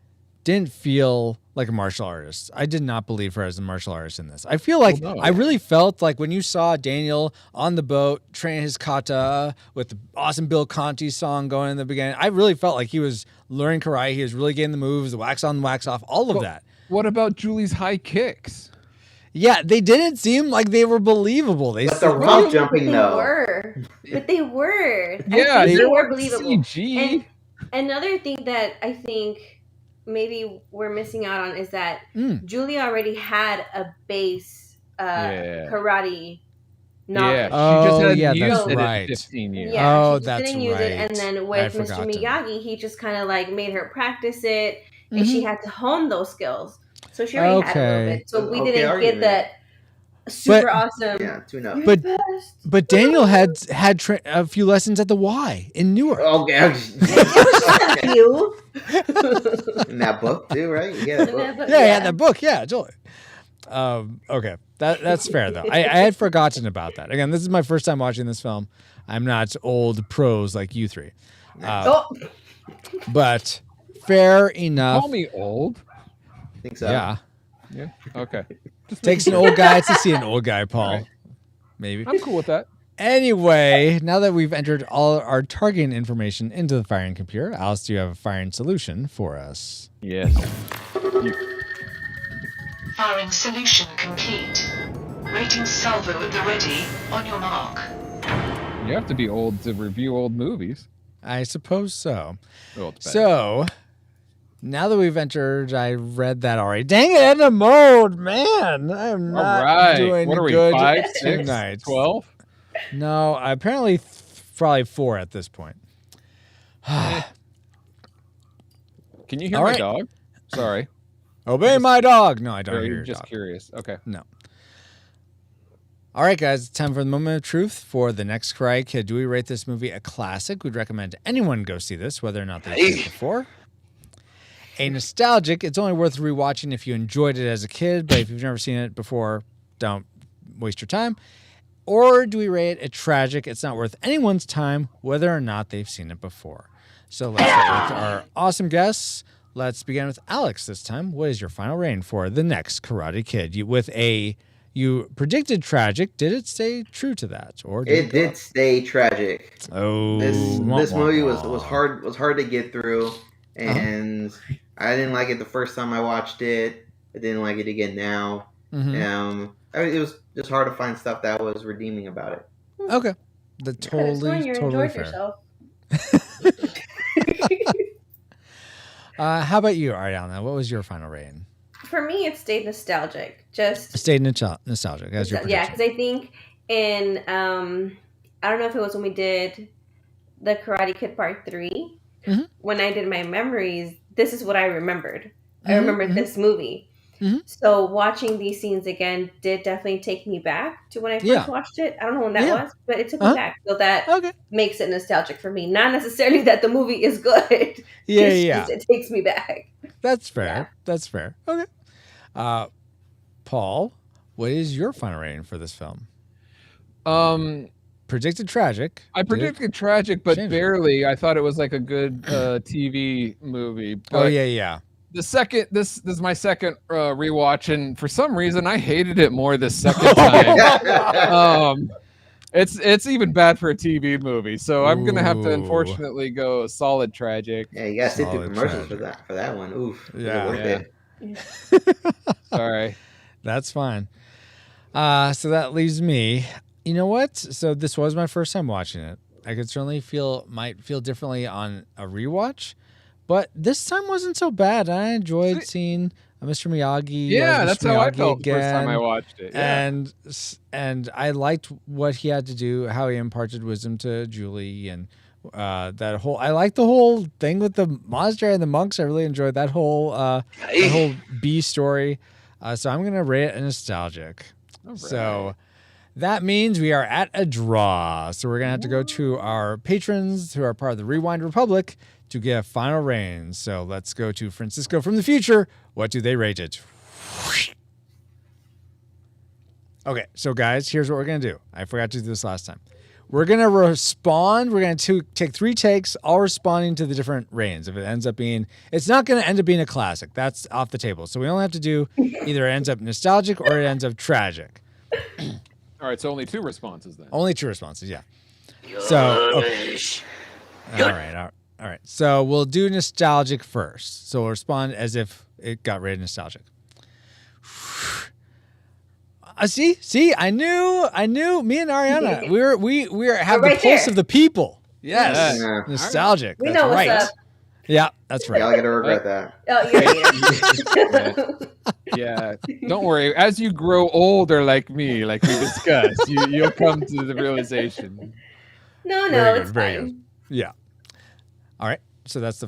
didn't feel like a martial artist. I did not believe her as a martial artist in this. I feel like I really felt like when you saw Daniel on the boat train his kata with the awesome Bill Conti song going in the beginning, I really felt like he was learning karate. He was really getting the moves, the wax on, wax off, all of that. What about Julie's high kicks? Yeah, they didn't seem like they were believable. But the rope jumping, though. But they were. Yeah, they were believable. CG. And another thing that I think maybe we're missing out on is that Julie already had a base karate knowledge. Yeah, she just hadn't used that's it right. in 15 years. Yeah, oh, she just that's didn't use right. it. And then with Mr. Miyagi, he just kind of like made her practice it, and she had to hone those skills. So she already had a little bit. So we didn't get that super awesome. Yeah, tune up. But Daniel had a few lessons at the Y in Newark. Okay. You. In that book too, right? Yeah, that book. Yeah, totally. Okay, that's fair though. I had forgotten about that. Again, this is my first time watching this film. I'm not old pros like you three. But fair enough. Call me old. I think so. Yeah. Okay. Takes an old guy to see an old guy, Paul. Right. Maybe. I'm cool with that. Anyway, now that we've entered all our targeting information into the firing computer, Alice, do you have a firing solution for us? Yes. Firing solution complete. Rating salvo at the ready. On your mark. You have to be old to review old movies. I suppose so. Well, it's better. So, now that we've entered, I read that already. Dang it, end of mode, man. I'm not doing what are we, good 5, 6, tonight. 12? No, apparently probably 4 at this point. Can you hear my dog? Sorry. Obey my dog. No, I don't hear your just dog. Curious. Okay. No. All right, guys, it's time for the moment of truth for the next Karate Kid. Do we rate this movie a classic? We'd recommend anyone go see this, whether or not they've seen it before. A nostalgic, it's only worth rewatching if you enjoyed it as a kid, but if you've never seen it before, don't waste your time. Or do we rate it a tragic, it's not worth anyone's time, whether or not they've seen it before? So let's start with our awesome guests. Let's begin with Alex this time. What is your final rating for the next Karate Kid? You predicted tragic. Did it stay true to that, or it did stay tragic? Oh, this movie was hard to get through, and I didn't like it the first time I watched it. I didn't like it again now. It was just hard to find stuff that was redeeming about it. Okay, totally fair. Yourself. How about you, Ariana? What was your final rating? For me, it stayed nostalgic. Stayed nostalgic as your prediction. Yeah, because I think in I don't know if it was when we did the Karate Kid Part 3. When I did my memories, this is what I remembered. I remembered this movie. So watching these scenes again did definitely take me back to when I first watched it. I don't know when that was, but it took me back. So that makes it nostalgic for me. Not necessarily that the movie is good. It takes me back. That's fair. Yeah. That's fair. Okay. Paul, what is your final rating for this film? Predicted tragic. I predicted tragic, but barely. I thought it was like a good TV movie. But, This is my second rewatch, and for some reason I hated it more the second time. It's even bad for a TV movie, so I'm gonna have to unfortunately go solid tragic. Yeah, you gotta sit through commercials for that one. Oof. Yeah. Sorry. That's fine. So that leaves me. You know what? So this was my first time watching it. I could certainly might feel differently on a rewatch, but this time wasn't so bad. I enjoyed seeing Mr. Miyagi. Yeah, that's how I Miyagi felt the first time I watched it. Yeah. And I liked what he had to do, how he imparted wisdom to Julie, and I liked the whole thing with the monastery and the monks. I really enjoyed that whole B story. So I'm gonna rate it a nostalgic. Right. So that means we are at a draw. So we're gonna have to go to our patrons who are part of the Rewind Republic to get a final reign. So let's go to Francisco from the future. What do they rate it? Okay, so guys, here's what we're gonna do. I forgot to do this last time. We're going to respond. We're going to take 3 takes, all responding to the different reigns. If it ends up being, it's not going to end up being a classic. That's off the table. So we only have to do either it ends up nostalgic or it ends up tragic. All right, so only 2 responses then. Only 2 responses, yeah. So, okay. All right. So we'll do nostalgic first. So we'll respond as if it got rated nostalgic. See, I knew. Me and Ariana, we have the pulse of the people. Yes, nostalgic. We that's know right. what's up. Yeah, that's right. Y'all gotta regret that. Oh, yeah. Don't worry. As you grow older, like me, like we discussed, you'll come to the realization. No, it's very fine. good. Yeah. All right. So that's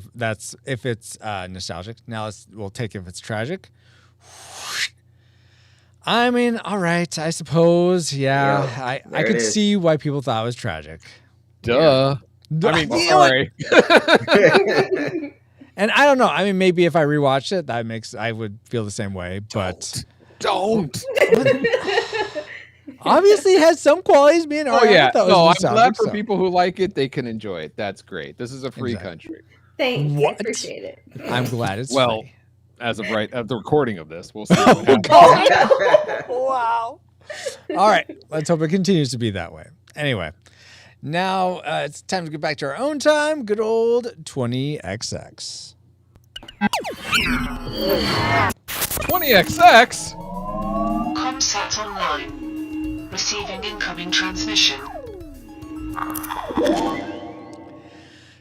if it's nostalgic. Now we'll take if it's tragic. I mean, all right, I suppose. Yeah, I could see why people thought it was tragic. Duh. I mean, sorry. And I don't know. I mean, maybe if I rewatched it, I would feel the same way. But don't. Obviously, it has some qualities. Me and Ariana thought was I'm glad for people who like it. They can enjoy it. That's great. This is a free country. Thanks. I appreciate it. I'm glad it's free. As of the recording of this, we'll see. Wow. All right. Let's hope it continues to be that way. Anyway, now it's time to get back to our own time. Good old 20XX. 20XX? Comsat online. Receiving incoming transmission.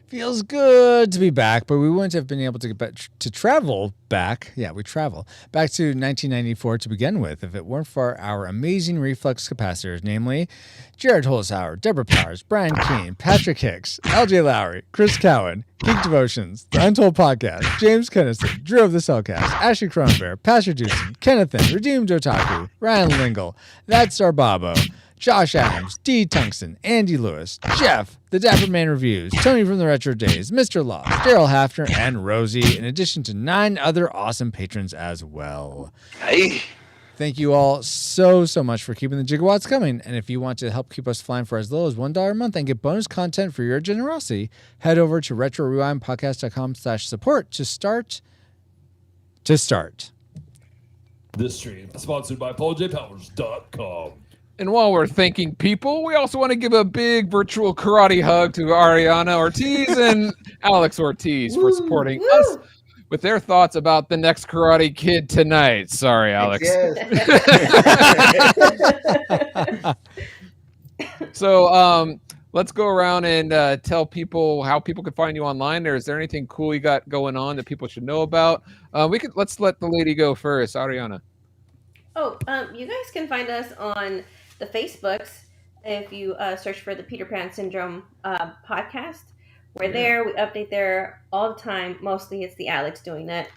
Feels good to be back, but we wouldn't have been able to get back to travel back. Yeah, we travel back to 1994 to begin with if it weren't for our amazing reflex capacitors, namely Jared Holzhauer, Deborah Powers, Brian Keane, Patrick Hicks, LJ Lowry, Chris Cowan, Geek Devotions, The Untold Podcast, James Kennison, Drew of the Cellcast, Ashley Cronenberg, Pastor Dewson, Kennethan, Redeemed Otaku, Ryan Lingle, That's Our Babo, Josh Adams, D. Tungsten, Andy Lewis, Jeff, The Dapper Man Reviews, Tony from the Retro Days, Mr. Lost, Daryl Hafner, and Rosie, in addition to 9 other awesome patrons as well. Hey. Thank you all so much for keeping the gigawatts coming. And if you want to help keep us flying for as little as $1 a month and get bonus content for your generosity, head over to retrorewindpodcast.com/support to start. This stream is sponsored by PaulJPowers.com. And while we're thanking people, we also want to give a big virtual karate hug to Ariana Ortiz and Alex Ortiz for supporting us with their thoughts about the next Karate Kid tonight. Sorry, Alex. So let's go around and tell people how people can find you online. Is there anything cool you got going on that people should know about? Let's let the lady go first, Ariana. Oh, you guys can find us on the Facebooks if you search for the Peter Pan Syndrome podcast. We're there. We update there all the time. Mostly it's the Alex doing it.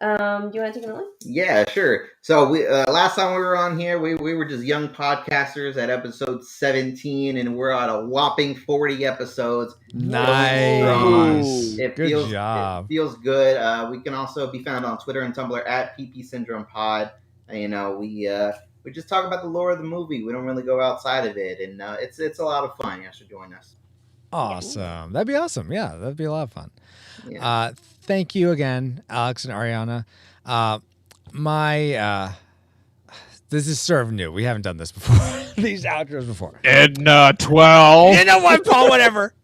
Do you want to take another one? Yeah, sure. So we last time we were on here, we were just young podcasters at episode 17, and we're at a whopping 40 episodes. Nice. Good job. It feels good. We can also be found on Twitter and Tumblr at PP Syndrome Pod. You know, we just talk about the lore of the movie. We don't really go outside of it, and it's a lot of fun. You should join us. Awesome. That'd be awesome. Yeah, that'd be a lot of fun. Yeah. Thank you again, Alex and Ariana. This is sort of new. We haven't done this before. These outros before. Edna 12. You know what, Paul? Whatever.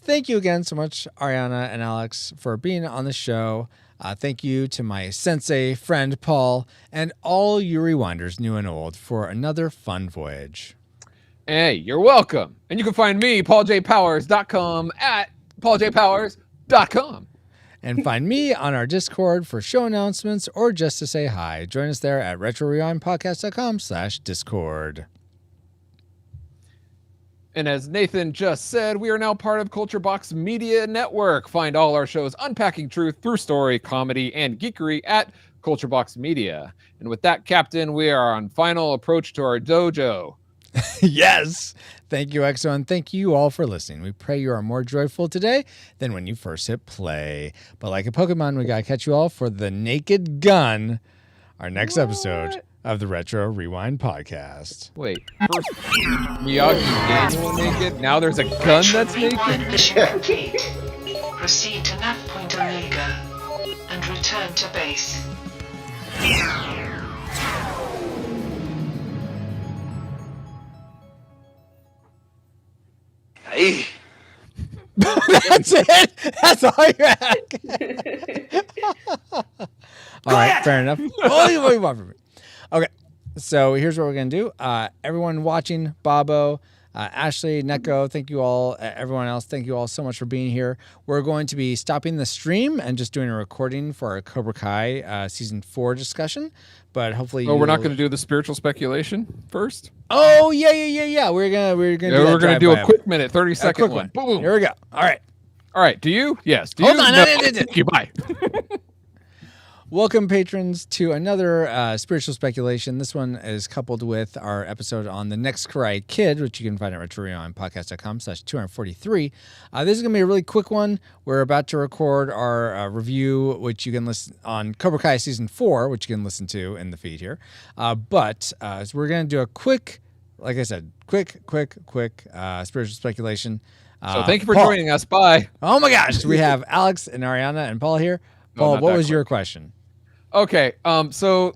Thank you again so much, Ariana and Alex, for being on the show. Thank you to my sensei friend Paul and all you rewinders, new and old, for another fun voyage. Hey, you're welcome. And you can find me, pauljpowers.com, at pauljpowers.com. And find me on our Discord for show announcements or just to say hi. Join us there at retrorewindpodcast.com/Discord. And as Nathan just said, we are now part of Culture Box Media Network. Find all our shows unpacking truth through story, comedy, and geekery at Culture Box Media. And with that, Captain, we are on final approach to our dojo. Yes. Thank you, EXO, and thank you all for listening. We pray you are more joyful today than when you first hit play. But like a Pokemon, we gotta catch you all for the Naked Gun, our next episode of the Retro Rewind Podcast. Wait, first Miyagi Daniel naked, now there's a gun that's naked? Mission complete. Proceed to nav point Omega and return to base. Hey. That's it. That's all you had. All right, fair enough. What do you want from me? Okay, so here's what we're gonna do. Everyone watching, Bobo, Ashley, Neko, thank you all. Everyone else, thank you all so much for being here. We're going to be stopping the stream and just doing a recording for our Cobra Kai season 4 discussion. But hopefully, we're not going to do the spiritual speculation first. Oh yeah. We're gonna do a quick minute, 30-second one. Boom. Here we go. All right. Do you? Yes. Do Hold you? on. No. Thank you. Bye. Welcome, patrons, to another spiritual speculation. This one is coupled with our episode on The Next Karate Kid, which you can find at retrorewindpodcast.com/243. This is going to be a really quick one. We're about to record our review, which you can listen on Cobra Kai Season 4, which you can listen to in the feed here. But we're going to do a quick, like I said, quick spiritual speculation. So thank you for joining us. Bye. Oh, my gosh. We have Alex and Ariana and Paul here. Paul, what was your question? Okay, so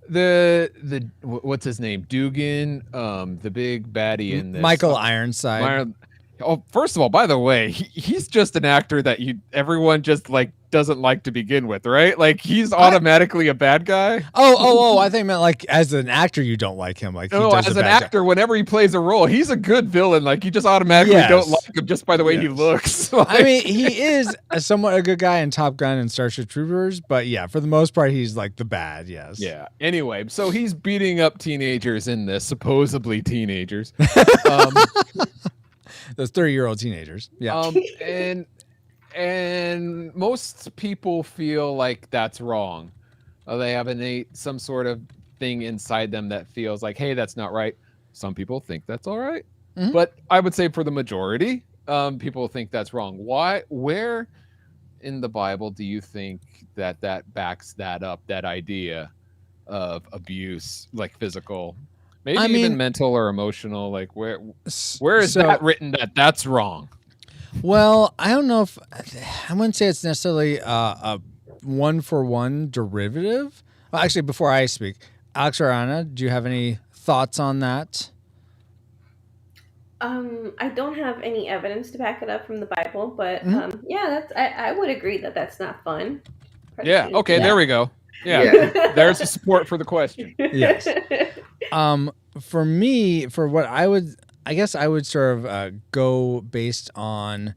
the what's his name? Dugan, the big baddie in this. Michael Ironside. First of all, by the way, he's just an actor that everyone just like doesn't like to begin with, right? Like he's automatically a bad guy. Oh! I think meant like as an actor you don't like him. Like no, as an actor, whenever he plays a role, he's a good villain. Like you just automatically don't like him just by the way he looks. Like, I mean, he is somewhat a good guy in Top Gun and Starship Troopers, but yeah, for the most part, he's like the bad. Yes. Yeah. Anyway, so he's beating up teenagers in this, supposedly teenagers. Those 30-year-old teenagers. Yeah. And most people feel like that's wrong. They have some sort of thing inside them that feels like, hey, that's not right. Some people think that's all right. Mm-hmm. But I would say for the majority, people think that's wrong. Why? Where in the Bible do you think that backs that up, that idea of abuse, like physical, maybe even mental or emotional? Like where is that written that that's wrong? Well, I don't know if I wouldn't say it's necessarily a one-for-one derivative. Well, actually, before I speak, Alex or Anna, do you have any thoughts on that? I don't have any evidence to back it up from the Bible, but I would agree that that's not fun. Yeah. Okay. There we go. Yeah. There's a support for the question. Yes. For me, for what I guess I would sort of go based on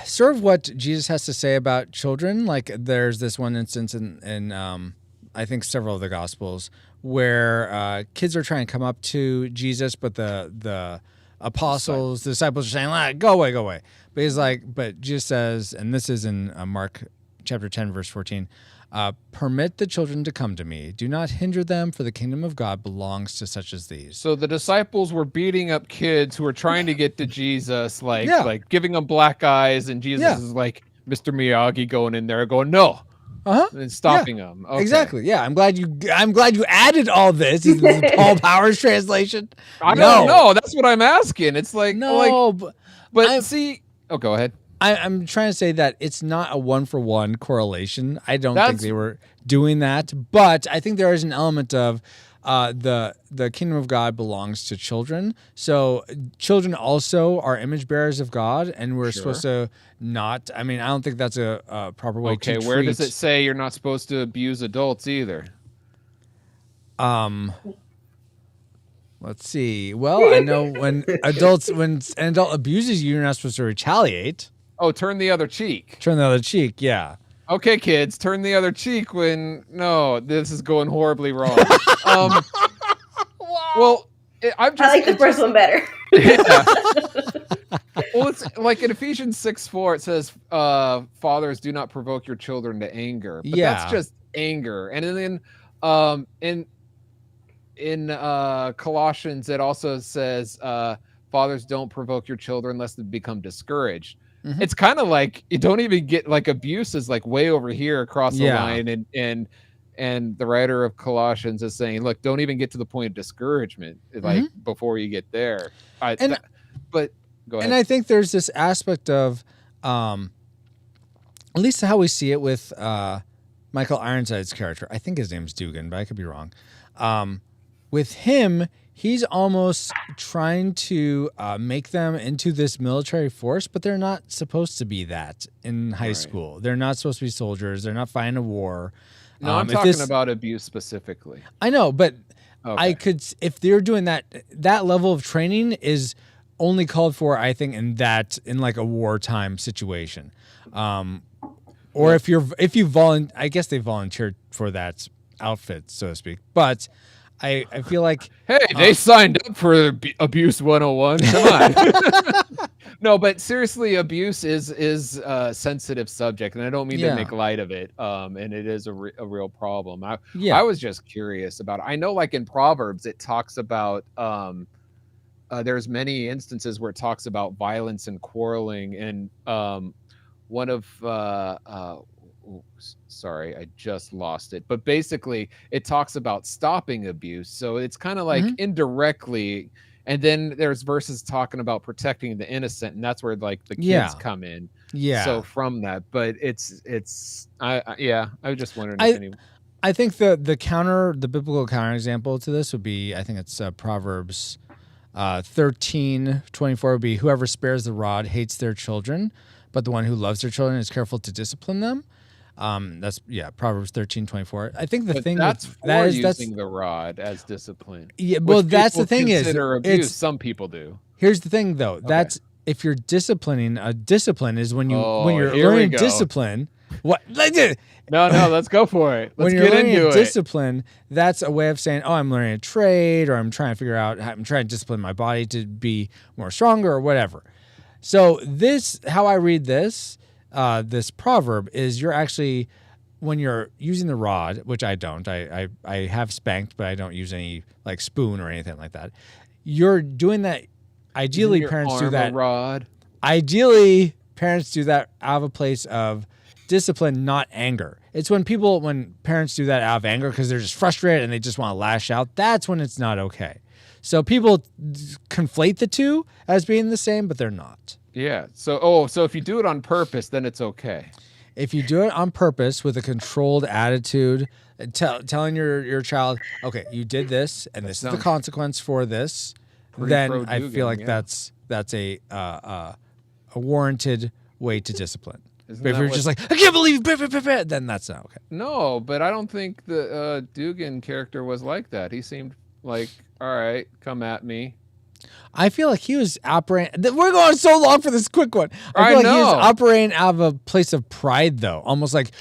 sort of what Jesus has to say about children. Like there's this one instance in I think several of the Gospels where kids are trying to come up to Jesus, but the apostles, the disciples are saying, go away. But Jesus says, and this is in Mark chapter 10, verse 14, permit the children to come to me. Do not hinder them, for the kingdom of God belongs to such as these. So the disciples were beating up kids who were trying to get to Jesus, like giving them black eyes, and Jesus is like Mr. Miyagi going in there going, no, and stopping them. Okay. Exactly. Yeah, I'm glad you added all this. Is this the Paul Powers translation? I don't know. That's what I'm asking. It's like but see. Oh, go ahead. I'm trying to say that it's not a 1-for-1 correlation. I don't think they were doing that, but I think there is an element of the kingdom of God belongs to children. So children also are image bearers of God, and we're supposed to not. I mean, I don't think that's a proper way to treat. Okay, where does it say you're not supposed to abuse adults either? Let's see. Well, I know when an adult abuses you, you're not supposed to retaliate. Oh, turn the other cheek. Turn the other cheek, yeah. Okay, kids, turn the other cheek when... No, this is going horribly wrong. Wow. Well, I like the first one better. Yeah. Well, it's like in Ephesians 6:4, it says, fathers, do not provoke your children to anger. But that's just anger. And then in Colossians, it also says, fathers, don't provoke your children lest they become discouraged. Mm-hmm. It's kind of like you don't even get like abuse is like way over here across the line, and the writer of Colossians is saying, look, don't even get to the point of discouragement like before you get there. But go ahead. And I think there's this aspect of at least how we see it with Michael Ironside's character. I think his name's Dugan, but I could be wrong. With him, he's almost trying to make them into this military force, but they're not supposed to be that in high school. They're not supposed to be soldiers. They're not fighting a war. No, I'm talking about abuse specifically. I know, but I could, if they're doing that level of training is only called for, I think, in like a wartime situation. Or if you I guess they volunteered for that outfit, so to speak. But I feel like they signed up for Abuse 101. Come on. No, but seriously, abuse is a sensitive subject, and I don't mean to make light of it. And it is a real problem. I was just curious about it. I know, like in Proverbs, it talks about there's many instances where it talks about violence and quarreling, and one of sorry, I just lost it. But basically, it talks about stopping abuse. So it's kind of like indirectly. And then there's verses talking about protecting the innocent, and that's where like the kids come in. Yeah. So from that, but I was just wondering if any. I think the biblical counter example to this would be, I think it's Proverbs 13:24 would be, whoever spares the rod hates their children, but the one who loves their children is careful to discipline them. That's Proverbs 13:24. I think that's using the rod as discipline. Yeah, well, that's the thing is abuse. Some people do. Here's the thing, though. That's if you're disciplining. A discipline is when you're learning discipline. What? No, let's go for it. Let's when you're get learning into discipline, that's a way of saying, oh, I'm learning a trade, or I'm trying to figure out, I'm trying to discipline my body to be more stronger, or whatever. So how I read this proverb is you're actually, when you're using the rod, which I don't, I have spanked, but I don't use any like spoon or anything like that. You're doing that. Ideally, parents do that. Rod. Ideally, parents do that out of a place of discipline, not anger. It's when parents do that out of anger because they're just frustrated and they just want to lash out. That's when it's not okay. So people conflate the two as being the same, but they're not. Yeah. So if you do it on purpose, then it's okay. If you do it on purpose with a controlled attitude, telling your child, okay, you did this, and this is the consequence for this, then I feel like that's a warranted way to discipline. But if you're just like, I can't believe, then that's not okay. No, but I don't think the Dugan character was like that. He seemed like, all right, come at me. I feel like he was operating. We're going so long for this quick one. I feel like he was operating out of a place of pride, though. Almost like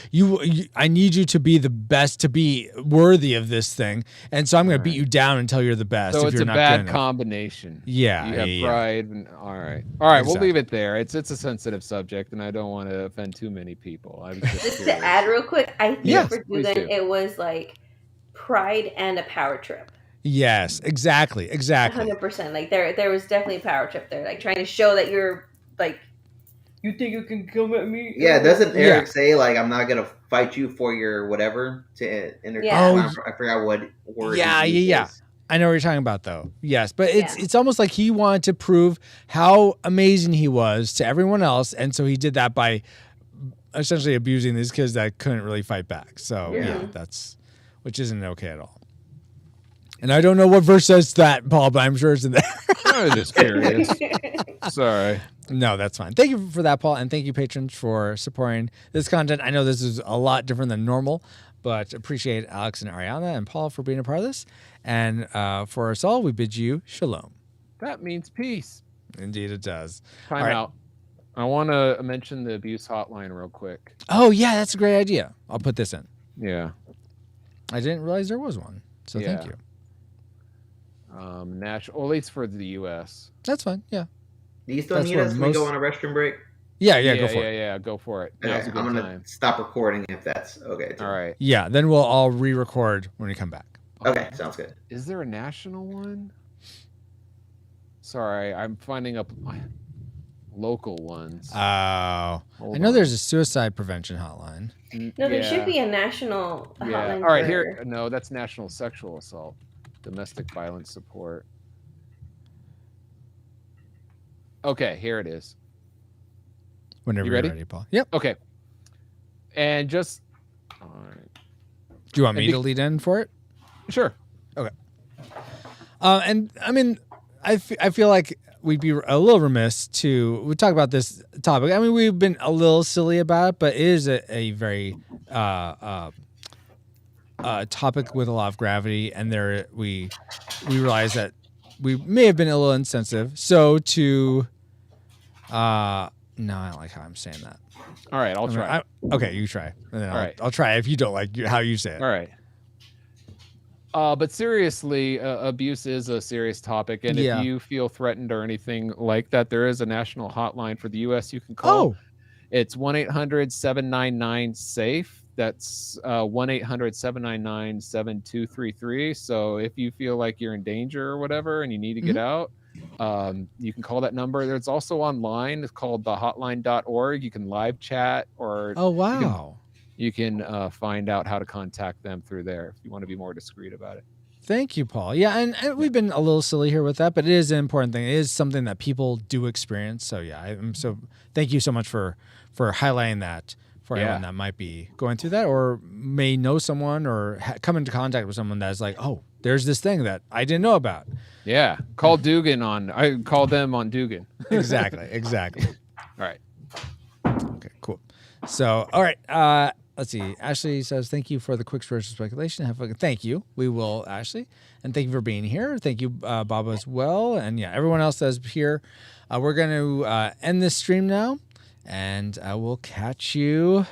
I need you to be the best to be worthy of this thing, and so I'm going to beat you down until you're the best. So if it's a bad combination. Yeah, you have pride. And, all right. Exactly. We'll leave it there. It's a sensitive subject, and I don't want to offend too many people. I was just to add real quick, I think for Dugan it was like pride and a power trip. Yes, exactly. 100%. Like there was definitely a power trip there, like trying to show that you're like You think you can come at me? Yeah, doesn't Eric say like I'm not gonna fight you for your whatever to entertain? Yeah. I forgot what word. Yeah. I know what you're talking about, though. Yes, but it's almost like he wanted to prove how amazing he was to everyone else, and so he did that by essentially abusing these kids that couldn't really fight back. So that's which isn't okay at all. And I don't know what verse says that, Paul, but I'm sure it's in there. I was just curious. Sorry. No, that's fine. Thank you for that, Paul, and thank you, patrons, for supporting this content. I know this is a lot different than normal, but appreciate Alex and Ariana and Paul for being a part of this. And for us all, we bid you shalom. That means peace. Indeed it does. Time out. I want to mention the abuse hotline real quick. Oh, yeah, that's a great idea. I'll put this in. Yeah. I didn't realize there was one, so thank you. National, at least for the U.S. That's fine, yeah. Do you still need us? Can we go on a restroom break? Yeah, go for it. Yeah, go for it. Okay, Now's a good I'm going time. to stop recording if that's okay. Too. All right. Yeah, then we'll all re-record when we come back. Okay, sounds good. Is there a national one? Sorry, I'm finding up local ones. Oh. I know there's a suicide prevention hotline. No, there should be a national hotline. All right, here. No, that's national sexual assault, domestic violence support. Okay, here it is. Whenever you're ready, Paul. Yep. Okay. And just. All right. Do you want me to lead in for it? Sure. Okay. And I mean, I feel like we'd be a little remiss we talk about this topic. I mean, we've been a little silly about it, but it is a very topic with a lot of gravity, and we realize that we may have been a little insensitive. So to no, I don't like how I'm saying that. All right, I'll try. Okay, you try. And then All right. I'll try if you don't like how you say it. All right. But seriously, abuse is a serious topic, and if you feel threatened or anything like that, there is a national hotline for the U.S. you can call. Oh. It's 1-800-799-SAFE. That's 1-800-799-7233. So if you feel like you're in danger or whatever and you need to get out, you can call that number. There's also online. It's called thehotline.org. You can live chat or you can find out how to contact them through there if you want to be more discreet about it. Thank you, Paul. Yeah, and we've been a little silly here with that, but it is an important thing. It is something that people do experience. So yeah, thank you so much for highlighting that for anyone that might be going through that or may know someone or come into contact with someone that's like, oh, there's this thing that I didn't know about. Yeah, call Dugan I call them on Dugan. Exactly. All right. Okay, cool. So, all right. Let's see. Ashley says, thank you for the quick spiritual speculation. Thank you. We will, Ashley. And thank you for being here. Thank you, Baba, as well. And yeah, everyone else that's here. We're going to end this stream now. And I will catch you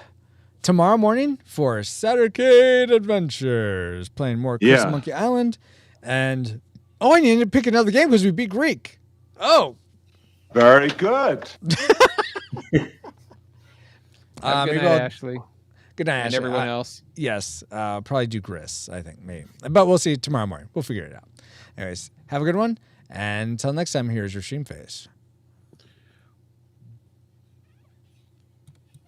tomorrow morning for Saturcade Adventures. Playing more Chris Monkey Island. And, I need to pick another game because we beat Greek. Oh. Very good. Good night, Ashley. Good night, and Ashley. Everyone else. Yes, probably do Gris, I think, maybe. But we'll see tomorrow morning. We'll figure it out. Anyways, have a good one. And until next time, here's your stream face.